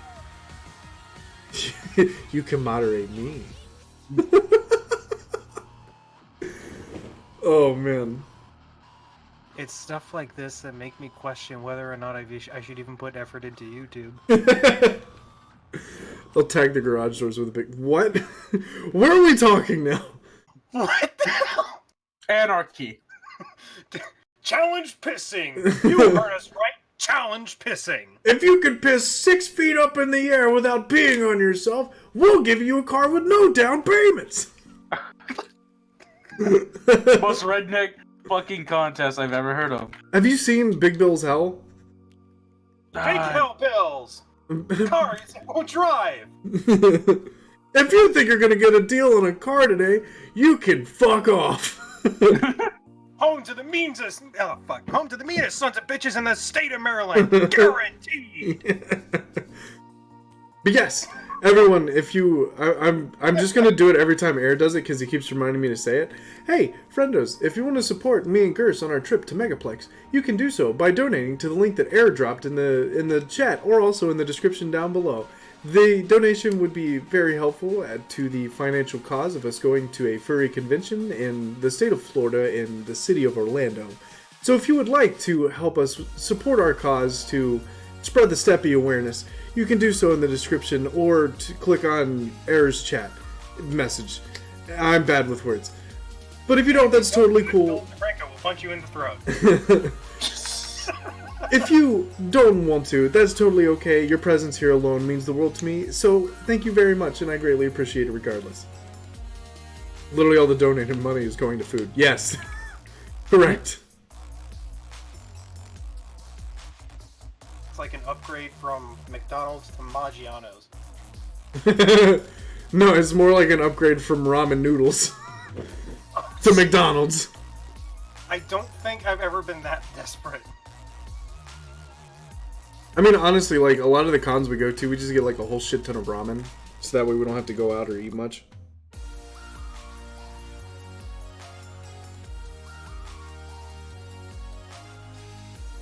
You can moderate me. Oh, man. It's stuff like this that make me question whether or not I should even put effort into YouTube. They'll tag the garage doors with a big... What? Where are we talking now? What the hell? Anarchy. Challenge pissing! You heard us right! Challenge pissing! If you can piss 6 feet up in the air without peeing on yourself, we'll give you a car with no down payments! Most redneck fucking contest I've ever heard of. Have you seen Big Bill's Hell? Big hell bills! Cars will drive! If you think you're gonna get a deal on a car today, you can fuck off. Home to the meanest, home to the meanest sons of bitches in the state of Maryland, guaranteed. But yes, everyone, if you, I'm just gonna do it every time Air does it because he keeps reminding me to say it. Hey, friendos, if you want to support me and Gerst on our trip to Megaplex, you can do so by donating to the link that Air dropped in the chat or also in the description down below. The donation would be very helpful to the financial cause of us going to a furry convention in the state of Florida in the city of Orlando. So if you would like to help us support our cause to spread the Steppy awareness, you can do so in the description or to click on Air's chat message. I'm bad with words. But if you don't, that's totally cool. Franco will punch you in the throat. If you don't want to, that's totally okay. Your presence here alone means the world to me, so thank you very much, and I greatly appreciate it regardless. Literally all the donated money is going to food. Yes. Correct. It's like an upgrade from McDonald's to Maggiano's. No, it's more like an upgrade from ramen noodles to McDonald's. I don't think I've ever been that desperate. I mean, honestly, like, a lot of the cons we go to, we just get, like, a whole shit ton of ramen. So that way we don't have to go out or eat much.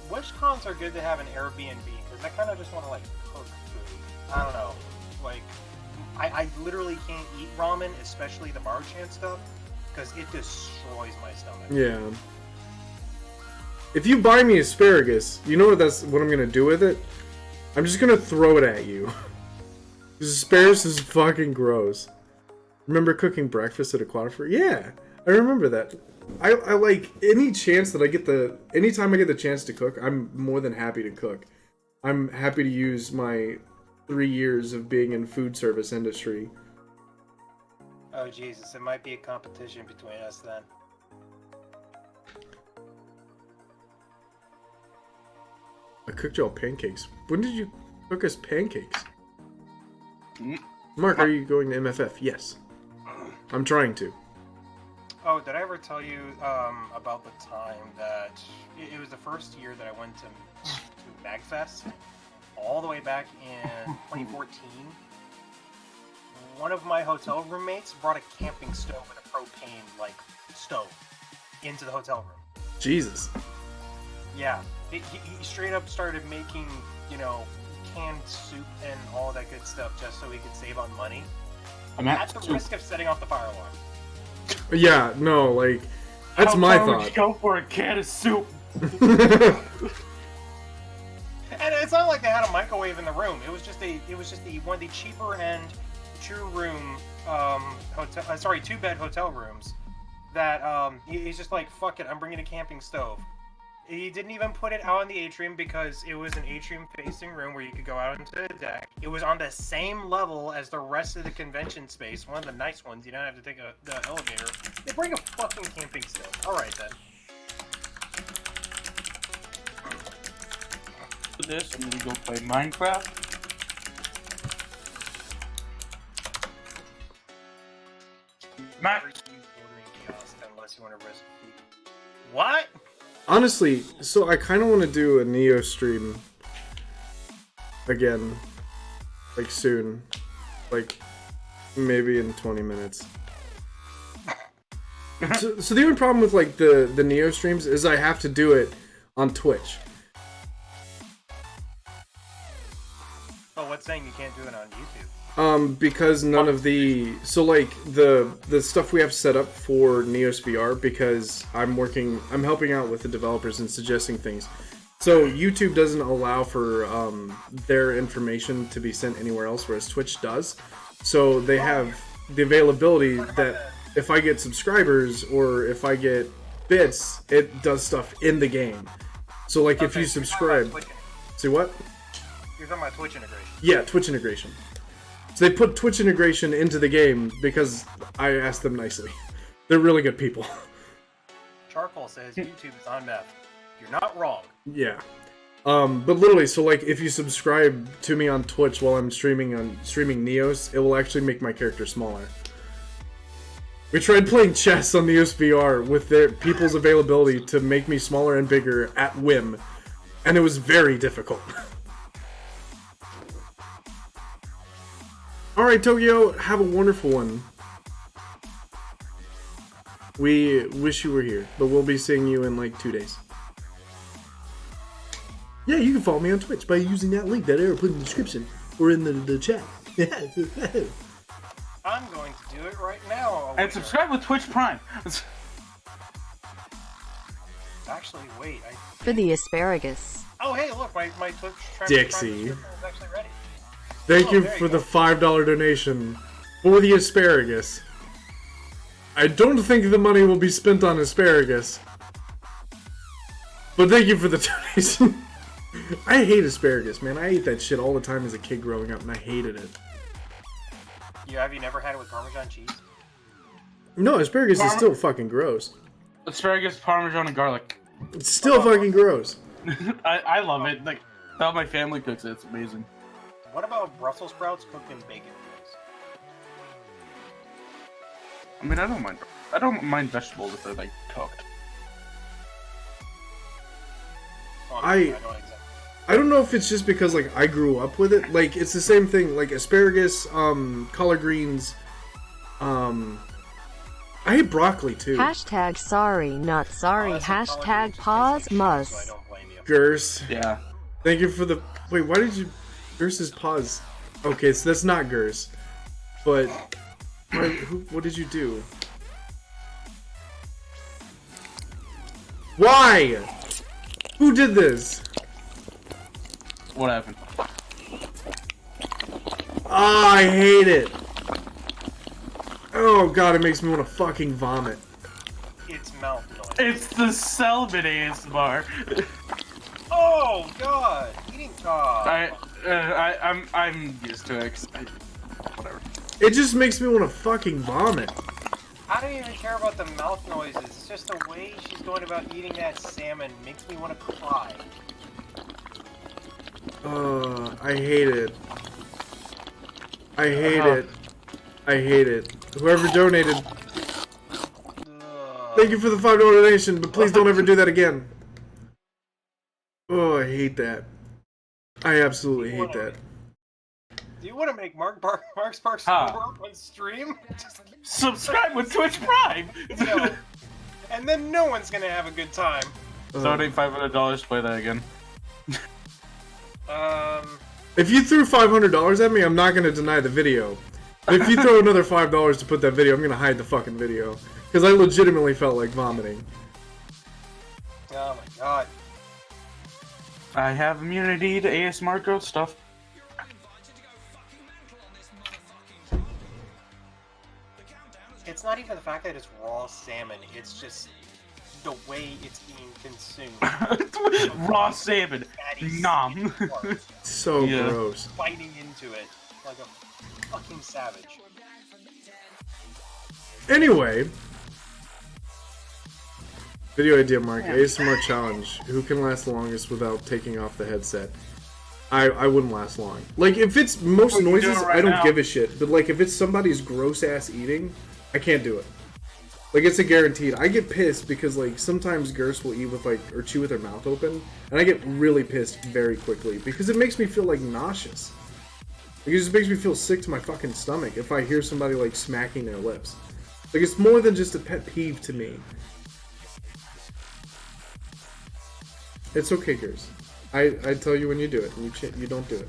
Which cons are good to have an Airbnb? Because I kind of just want to, like, cook food. I don't know. Like, I literally can't eat ramen, especially the Marchand stuff, because it destroys my stomach. Yeah. If you buy me asparagus, you know what I'm gonna do with it? I'm just gonna throw it at you. Because asparagus is fucking gross. Remember cooking breakfast at Aquatifer? Yeah, I remember that. I like any chance that I get anytime I get the chance to cook, I'm more than happy to cook. I'm happy to use my 3 years of being in food service industry. Oh Jesus, it might be a competition between us then. I cooked y'all pancakes. When did you cook us pancakes? Mm. Mark, are you going to MFF? Yes. I'm trying to. Oh, did I ever tell you about the time that it was the first year that I went to MagFest, all the way back in 2014? One of my hotel roommates brought a camping stove and a propane stove into the hotel room. Jesus. Yeah, he straight up started making, canned soup and all that good stuff just so he could save on money. At the risk of setting off the fire alarm. Yeah, no, like, that's my thought. Would you go for a can of soup? And it's not like they had a microwave in the room. It was just one of the cheaper end 2-room hotel. Sorry, 2-bed hotel rooms. That he's just like, fuck it, I'm bringing a camping stove. He didn't even put it out on the atrium because it was an atrium-facing room where you could go out into the deck. It was on the same level as the rest of the convention space, one of the nice ones. You don't have to take the elevator. They bring a fucking camping stove. All right then. For this, I'm gonna go play Minecraft. Ordering kiosk unless you want to risk food. What? Honestly, so I kind of want to do a Neo stream again, like soon, like maybe in 20 minutes. So the only problem with like the Neo streams is I have to do it on Twitch. Oh, what's saying you can't do it on YouTube? Because none of the the stuff we have set up for Neos VR, because I'm helping out with the developers and suggesting things. So YouTube doesn't allow for their information to be sent anywhere else, whereas Twitch does. So they have the availability that if I get subscribers or if I get bits, it does stuff in the game. So like if you subscribe, see what? You're talking about Twitch integration. Yeah, Twitch integration. So they put Twitch integration into the game because I asked them nicely. They're really good people. Charcoal says YouTube is on meth. You're not wrong. Yeah. But literally, so like if you subscribe to me on Twitch while I'm streaming Neos, it will actually make my character smaller. We tried playing chess on Neos VR with their people's availability to make me smaller and bigger at whim, and it was very difficult. Alright, Tokyo, have a wonderful one. We wish you were here, but we'll be seeing you in like 2 days. Yeah, you can follow me on Twitch by using that link that Eric put in the description or in the chat. I'm going to do it right now. And subscribe with Twitch Prime. Actually, wait. For the asparagus. Oh, hey, look, my Twitch Dixie. is actually ready. Thank you for the $5 donation for the asparagus. I don't think the money will be spent on asparagus, but thank you for the donation. I hate asparagus, man. I ate that shit all the time as a kid growing up, and I hated it. Have you never had it with Parmesan cheese? No, asparagus is still fucking gross. Asparagus, Parmesan, and garlic. It's still fucking gross. I love it. Like how my family cooks it. It's amazing. What about Brussels sprouts cooked in bacon grease? I mean, I don't mind vegetables if they're like cooked. Oh, I don't exactly. I don't know if it's just because like I grew up with it. Like it's the same thing. Like asparagus, collard greens. I hate broccoli too. Hashtag sorry, not sorry. Hashtag pause must. Gers. Yeah. Thank you for the. Wait, why did you? Gers is pause. Okay, so that's not Gers. But what did you do? Why? Who did this? What happened? Oh, I hate it. Oh god, it makes me want to fucking vomit. It's mouth noise. It's the Selvin ASMR. Oh god! Eating dog. I'm used to it. Whatever. It just makes me want to fucking vomit. I don't even care about the mouth noises. It's just the way she's going about eating that salmon makes me want to cry. I hate it. I hate it. I hate it. Whoever donated, thank you for the $5 donation, but please don't ever do that again. Oh, I hate that. I absolutely hate that. Do you want to make Mark Sparks on stream? Subscribe with Twitch Prime! No. And then no one's gonna have a good time. Donate $500 to play that again. If you threw $500 at me, I'm not gonna deny the video. But if you throw another $5 to put that video, I'm gonna hide the fucking video. Because I legitimately felt like vomiting. Oh my god. I have immunity to ASMR growth stuff. It's not even the fact that it's raw salmon, it's just the way it's being consumed. Raw salmon. Nom. So gross. Biting into it like a fucking savage. Anyway. Video idea, Mark. ASMR challenge. Who can last the longest without taking off the headset? I wouldn't last long. Like, if it's most noises, I don't give a shit. But, like, if it's somebody's gross-ass eating, I can't do it. Like, it's a guaranteed. I get pissed because, like, sometimes Gers will eat with, like, or chew with their mouth open. And I get really pissed very quickly because it makes me feel, like, nauseous. Like, it just makes me feel sick to my fucking stomach if I hear somebody, like, smacking their lips. Like, it's more than just a pet peeve to me. It's okay, Gers. I tell you when you do it, and you don't do it.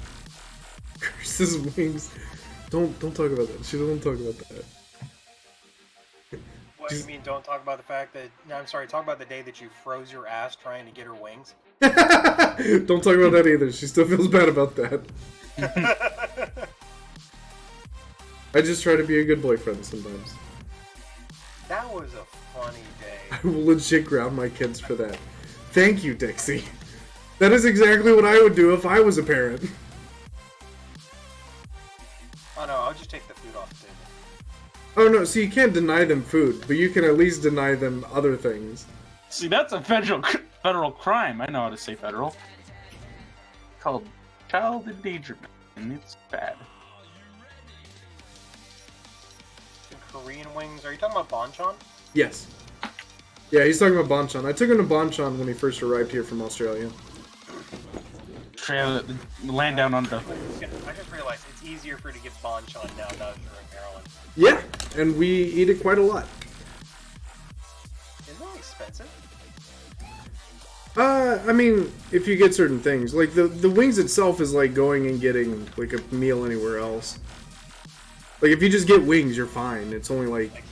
Gers's wings. Don't talk about that. She don't talk about that. What do you mean? Don't talk about the fact that? No, I'm sorry. Talk about the day that you froze your ass trying to get her wings. Don't talk about that either. She still feels bad about that. I just try to be a good boyfriend sometimes. That was a funny day. I will legit ground my kids for that. Thank you, Dixie. That is exactly what I would do if I was a parent. Oh no, I'll just take the food off the table. Oh no, so you can't deny them food, but you can at least deny them other things. See, that's a federal crime. I know how to say federal. Called child endangerment, and it's bad. Korean wings? Are you talking about banchan? Yes. Yeah, he's talking about banchan. I took him to banchan when he first arrived here from Australia. Land down under. I just realized it's easier for you to get banchan now that you're in Maryland. Yeah, and we eat it quite a lot. Isn't that expensive? I mean, if you get certain things. Like, the wings itself is like going and getting, like, a meal anywhere else. Like, if you just get wings, you're fine. It's only, like...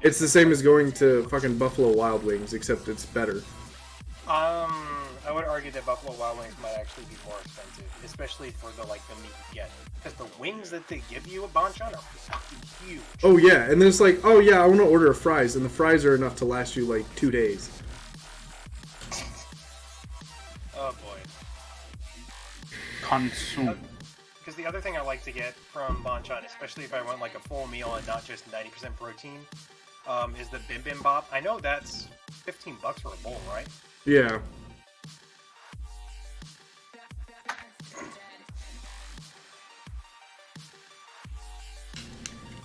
It's the same as going to fucking Buffalo Wild Wings, except it's better. I would argue that Buffalo Wild Wings might actually be more expensive, especially for the meat you get. Because the wings that they give you at Banchan are fucking huge. Oh yeah, and then it's like, oh yeah, I want to order a fries, and the fries are enough to last you like 2 days. Oh boy. Consume. Because the other thing I like to get from Banchan, especially if I want like a full meal and not just 90% protein, is the bibimbap. I know that's $15 for a bowl, right? Yeah.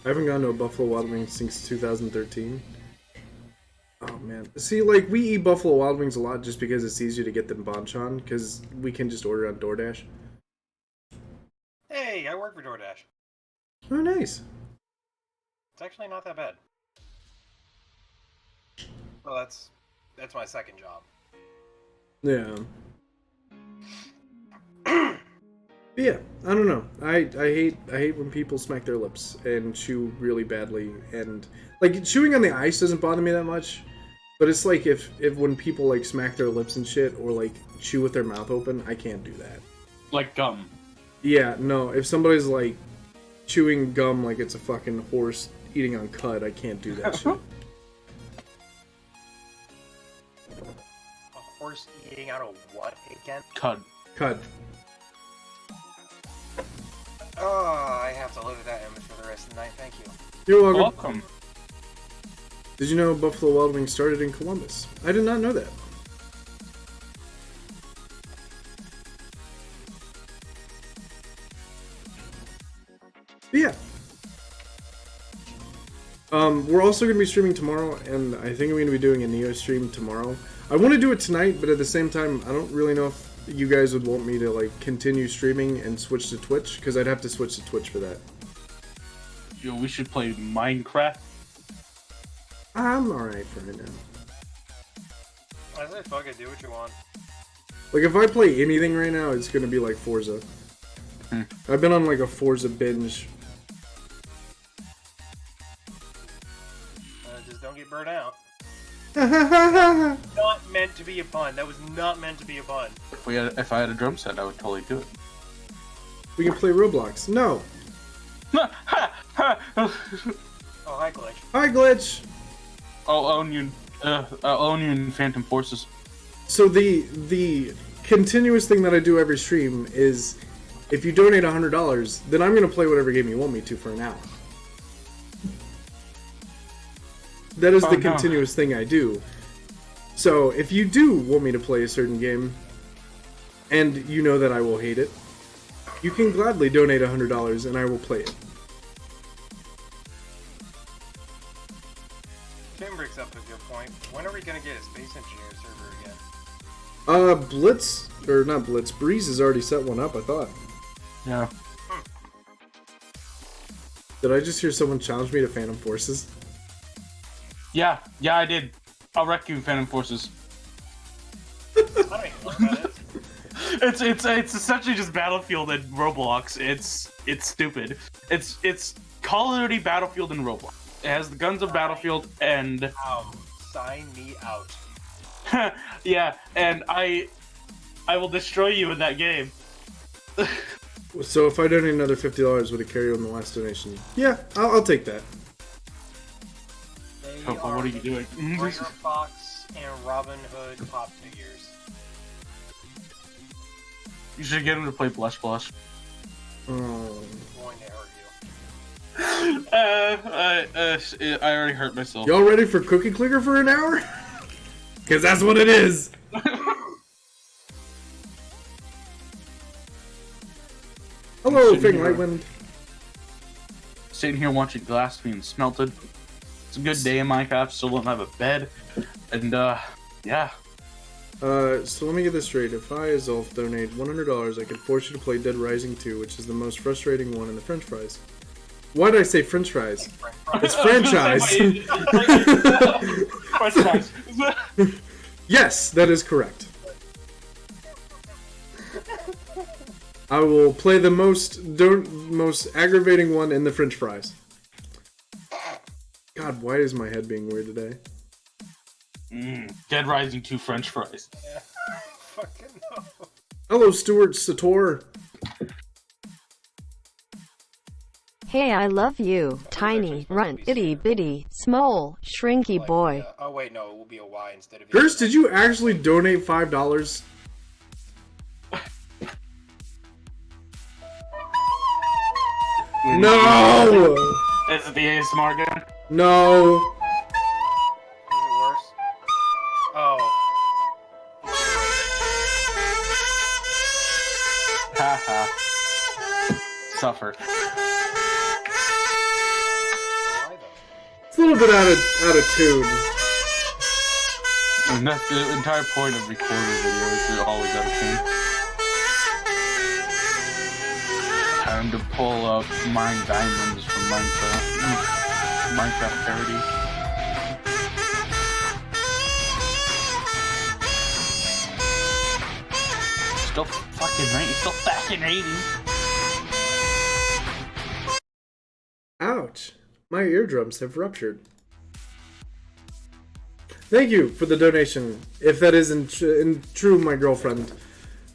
I haven't gone to a Buffalo Wild Wings since 2013. Oh man, man. See, like, we eat Buffalo Wild Wings a lot just because it's easier to get than Bonchon, because we can just order on DoorDash. Hey, I work for DoorDash. Oh, nice. It's actually not that bad. Well, that's my second job. Yeah. But yeah, I don't know. I hate when people smack their lips and chew really badly, and like chewing on the ice doesn't bother me that much, but it's like if when people like smack their lips and shit or like chew with their mouth open, I can't do that. Like gum. Yeah, no. If somebody's like chewing gum like it's a fucking horse eating on cud, I can't do that shit. A horse eating out of what again? Cud. Cud. Oh, I have to look at that image for the rest of the night. Thank you. You're welcome. Welcome. Did you know Buffalo Wild Wings started in Columbus? I did not know that. But yeah. We're also going to be streaming tomorrow, and I think I'm going to be doing a Neo stream tomorrow. I want to do it tonight, but at the same time, I don't really know if you guys would want me to like continue streaming and switch to Twitch, because I'd have to switch to Twitch for that. Yo, we should play Minecraft. I'm alright for right now. I say fuck it, do what you want. Like, if I play anything right now, it's going to be like Forza. I've been on like a Forza binge. Just don't get burnt out. Not meant to be a pun. That was not meant to be a pun. If I had a drum set, I would totally do it. We can play Roblox. No. Oh, hi, Glitch. Hi, Glitch. I'll own you in Phantom Forces. So the continuous thing that I do every stream is, if you donate $100, then I'm gonna play whatever game you want me to for an hour. That is the continuous thing I do. So if you do want me to play a certain game, and you know that I will hate it, you can gladly donate $100 and I will play it. Tim brings up a good point. When are we gonna get a Space Engineer server again? Blitz, or not Blitz, Breeze has already set one up, I thought. Yeah. Did I just hear someone challenge me to Phantom Forces? Yeah, I did. I'll wreck you, Phantom Forces. I don't even know what that is. It's essentially just Battlefield and Roblox. It's stupid. It's Call of Duty Battlefield and Roblox. It has the guns of Battlefield and Sign me out. yeah, and I will destroy you in that game. So if I donate another $50, would it carry on the last donation? Yeah, I'll take that. What are you doing? Bringer Fox and Robin Hood pop figures. You should get him to play Blush Blush. Oh. I'm going to hurt you. I already hurt myself. Y'all ready for Cookie Clicker for an hour? Because that's what it is. Hello, Fing Lightwind. Sitting here watching glass being smelted. It's a good day in Minecraft. Still don't have a bed, and yeah. So let me get this straight. If I, as Ulf, donate $100, I can force you to play Dead Rising 2, which is the most frustrating one in the French fries. Why did I say French fries? It's franchise. French fries. Yes, that is correct. I will play the most aggravating one in the French fries. God, why is my head being weird today? Dead Rising 2 French fries. Yeah. Fucking no. Hello, Stuart Sator. Hey, I love you, tiny, runt, itty bitty, small, shrinky boy. Oh wait, no, it will be a Y instead of. Gerst, did you actually donate $5? No! Is it the ASMR gun? No! Is it worse? Oh. Haha. Suffer. Why though? It's a little bit out of tune. And that's the entire point of recording videos, is always out of tune. Time to pull up mine diamonds from Minecraft. Minecraft parody. Still fucking rating. Ouch. My eardrums have ruptured. Thank you for the donation. If that isn't in true my girlfriend,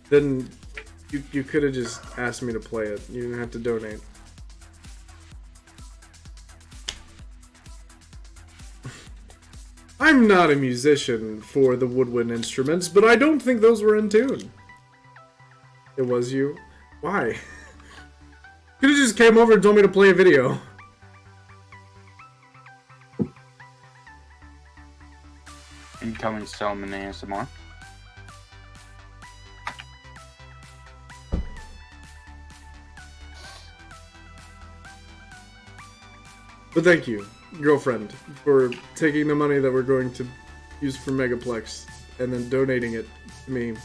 then you could have just asked me to play it. You didn't have to donate. I'm not a musician for the woodwind instruments, but I don't think those were in tune. It was you? Why? Could have just came over and told me to play a video. Incoming Selman ASMR. But thank you, girlfriend, for taking the money that we're going to use for Megaplex and then donating it to me.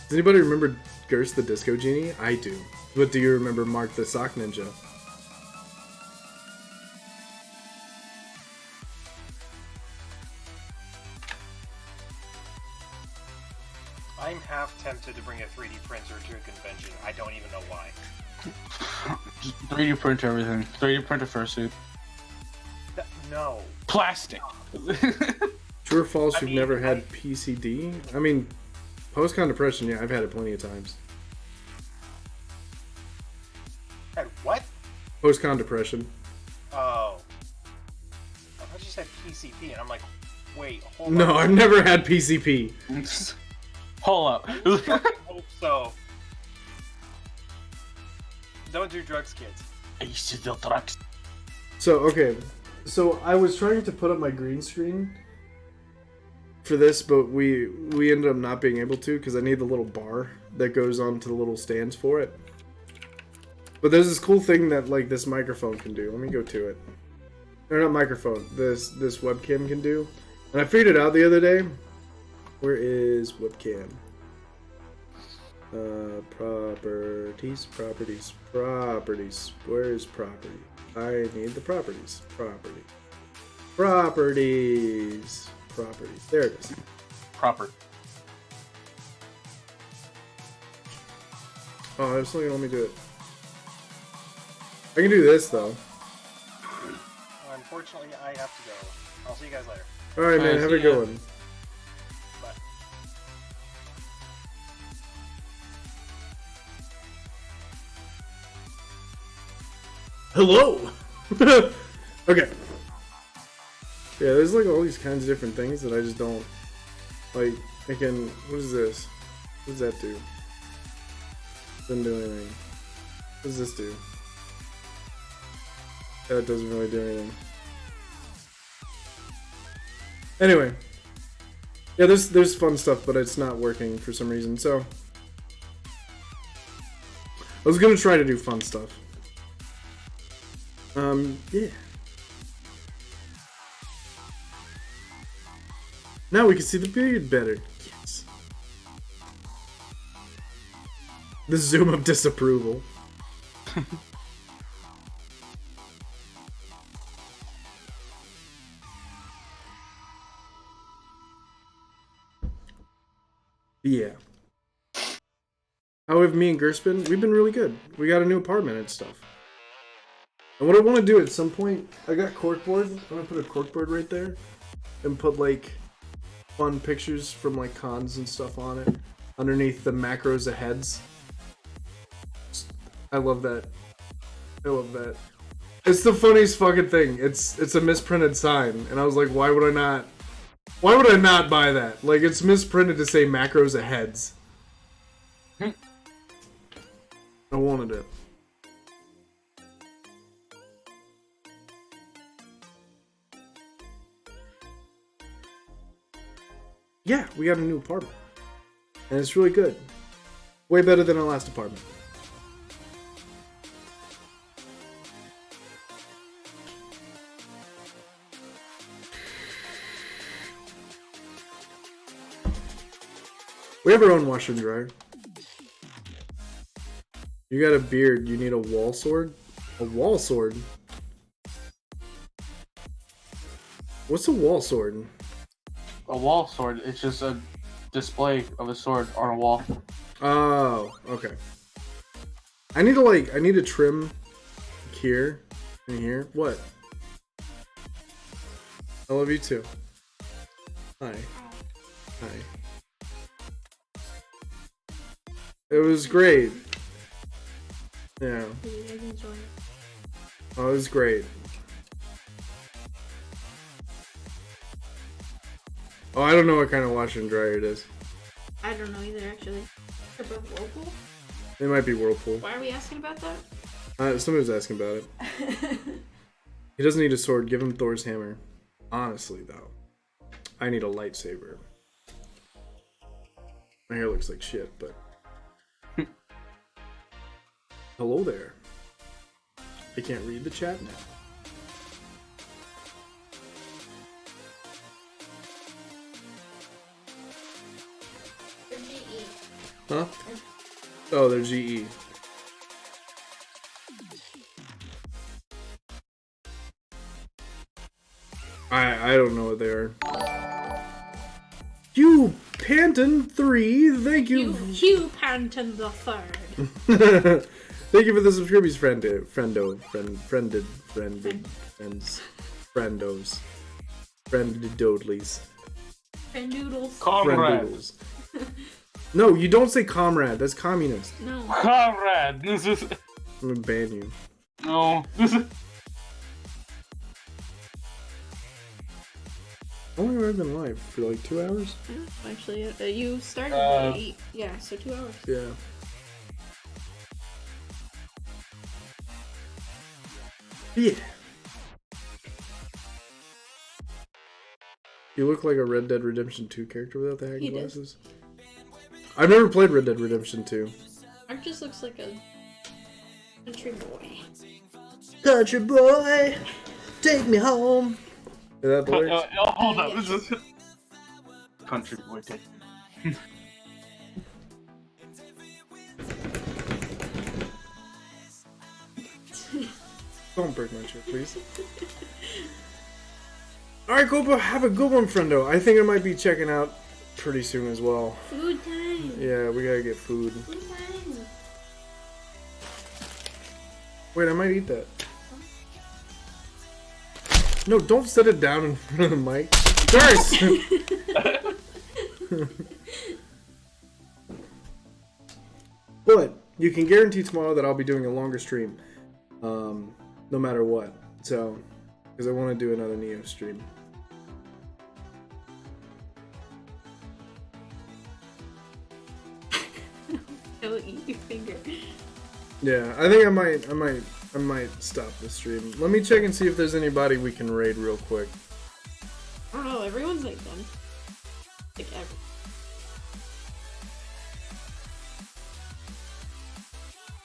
Does anybody remember Gerst the Disco Genie? I do. But do you remember Mark the Sock Ninja? I'm half tempted to bring a 3D printer to a convention. I don't even know why. Just 3D print everything. 3D print a fursuit. No. Plastic. True or false, I you've mean, never had PCD? I mean, post-con depression, yeah, I've had it plenty of times. Had what? Post-con depression. Oh. I thought you said PCP, and I'm like, wait, hold on. No, I've never had PCP. Hold up. I fucking hope so. Don't do drugs, kids. I used to do drugs. So, okay. So, I was trying to put up my green screen for this, but we ended up not being able to because I need the little bar that goes onto the little stands for it. But there's this cool thing that, like, this microphone can do. Let me go to it. Or not microphone. This webcam can do. And I figured it out the other day. Where is webcam? Properties. Where is property? I need the properties. Properties. There it is. Proper. Oh, it's not gonna let me do it. I can do this though. Unfortunately, I have to go. I'll see you guys later. Alright, man, Alright, have see a good ya. one. Bye. Hello! Okay. Yeah, there's like all these kinds of different things that I just don't like. I can. What is this? What does that do? Doesn't do anything. What does this do? That doesn't really do anything. Anyway. Yeah, there's fun stuff, but it's not working for some reason, so I was gonna try to do fun stuff. Yeah. Now we can see the period better. Yes. The zoom of disapproval. Yeah. How have me and Gerst been? We've been really good. We got a new apartment and stuff. And what I want to do at some point, I got corkboard. I'm gonna put a corkboard right there, and put like fun pictures from like cons and stuff on it underneath the macros of heads. I love that. I love that. It's the funniest fucking thing. It's a misprinted sign, and I was like, why would I not? Why would I not buy that? Like, it's misprinted to say macros of heads. I wanted it. Yeah, we got a new apartment. And it's really good. Way better than our last apartment. We have our own washer and dryer. You got a beard. You need a wall sword? A wall sword? What's a wall sword? A wall sword. It's just a display of a sword on a wall. Oh, okay. I need to trim here and here. What? I love you too. Hi. Hi. It was great. Yeah. Oh, it was great. Oh, I don't know what kind of washer and dryer it is. I don't know either, actually. Above Whirlpool? It might be Whirlpool. Why are we asking about that? Somebody was asking about it. He doesn't need a sword. Give him Thor's hammer. Honestly, though, I need a lightsaber. My hair looks like shit, but... Hello there. I can't read the chat now. Huh? Oh, they're GE. I don't know what they are. Hugh Panton 3, thank you. Hugh Panton the Third. Thank you for the subscriptions, friendos, friendodlies. Friendoodles. Comrades. No, you don't say comrade. That's communist. No. Comrade. This is. I'm gonna ban you. No. How long have I been live? For like 2 hours? Actually, you started at 8. Yeah, so 2 hours. Yeah. Yeah. You look like a Red Dead Redemption 2 character without the hacking glasses. I've never played Red Dead Redemption 2. Mark just looks like a country boy. Country boy, take me home. Is that the lyrics? Hold up. This is country boy. Don't break my chair, please. Alright, Copa, have a good one, friendo. I think I might be checking out pretty soon as well. Food time. Yeah, we gotta get food. Food time. Wait, I might eat that. No, don't set it down in front of the mic. Curse! But you can guarantee tomorrow that I'll be doing a longer stream. No matter what. So, because I want to do another Neo stream. Don't eat your finger. Yeah, I think I might stop the stream. Let me check and see if there's anybody we can raid real quick. I don't know, everyone's like done. Like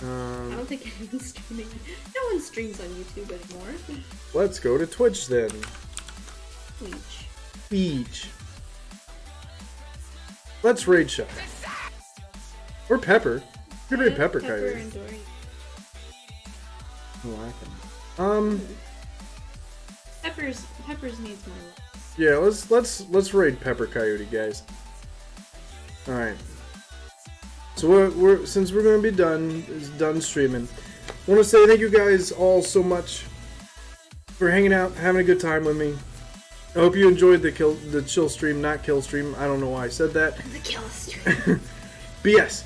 I don't think anyone's streaming. No one streams on YouTube anymore. Let's go to Twitch then. Beach. Let's raid shop. Or Pepper. You could raid Pepper, Kyrie. And Dory. Peppers needs more love. Yeah, let's raid Pepper Coyote, guys. All right. So we're since we're gonna be done streaming, I want to say thank you guys all so much for hanging out, having a good time with me. I hope you enjoyed the chill stream, not kill stream. I don't know why I said that. The kill stream. But yes,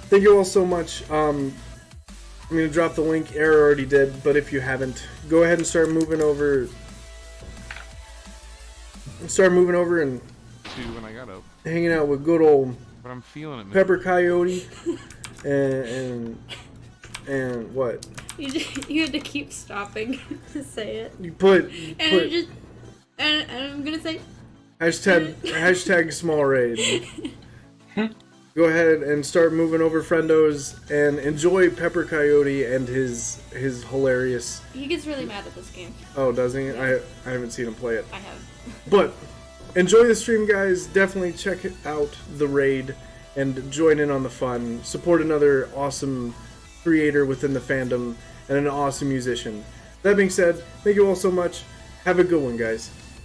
thank you all so much. I'm gonna drop the link. Era already did, but if you haven't, go ahead and start moving over. And When I got up, hanging out with good old but I'm feeling it. Pepper Coyote and what? You had to keep stopping to say it. You put And I'm gonna say hashtag small raid. Go ahead and start moving over, friendos, and enjoy Pepper Coyote and his hilarious. He gets really mad at this game. Oh, does he? I haven't seen him play it. I have. But enjoy the stream, guys. Definitely check out the raid, and join in on the fun. Support another awesome creator within the fandom and an awesome musician. That being said, thank you all so much. Have a good one, guys.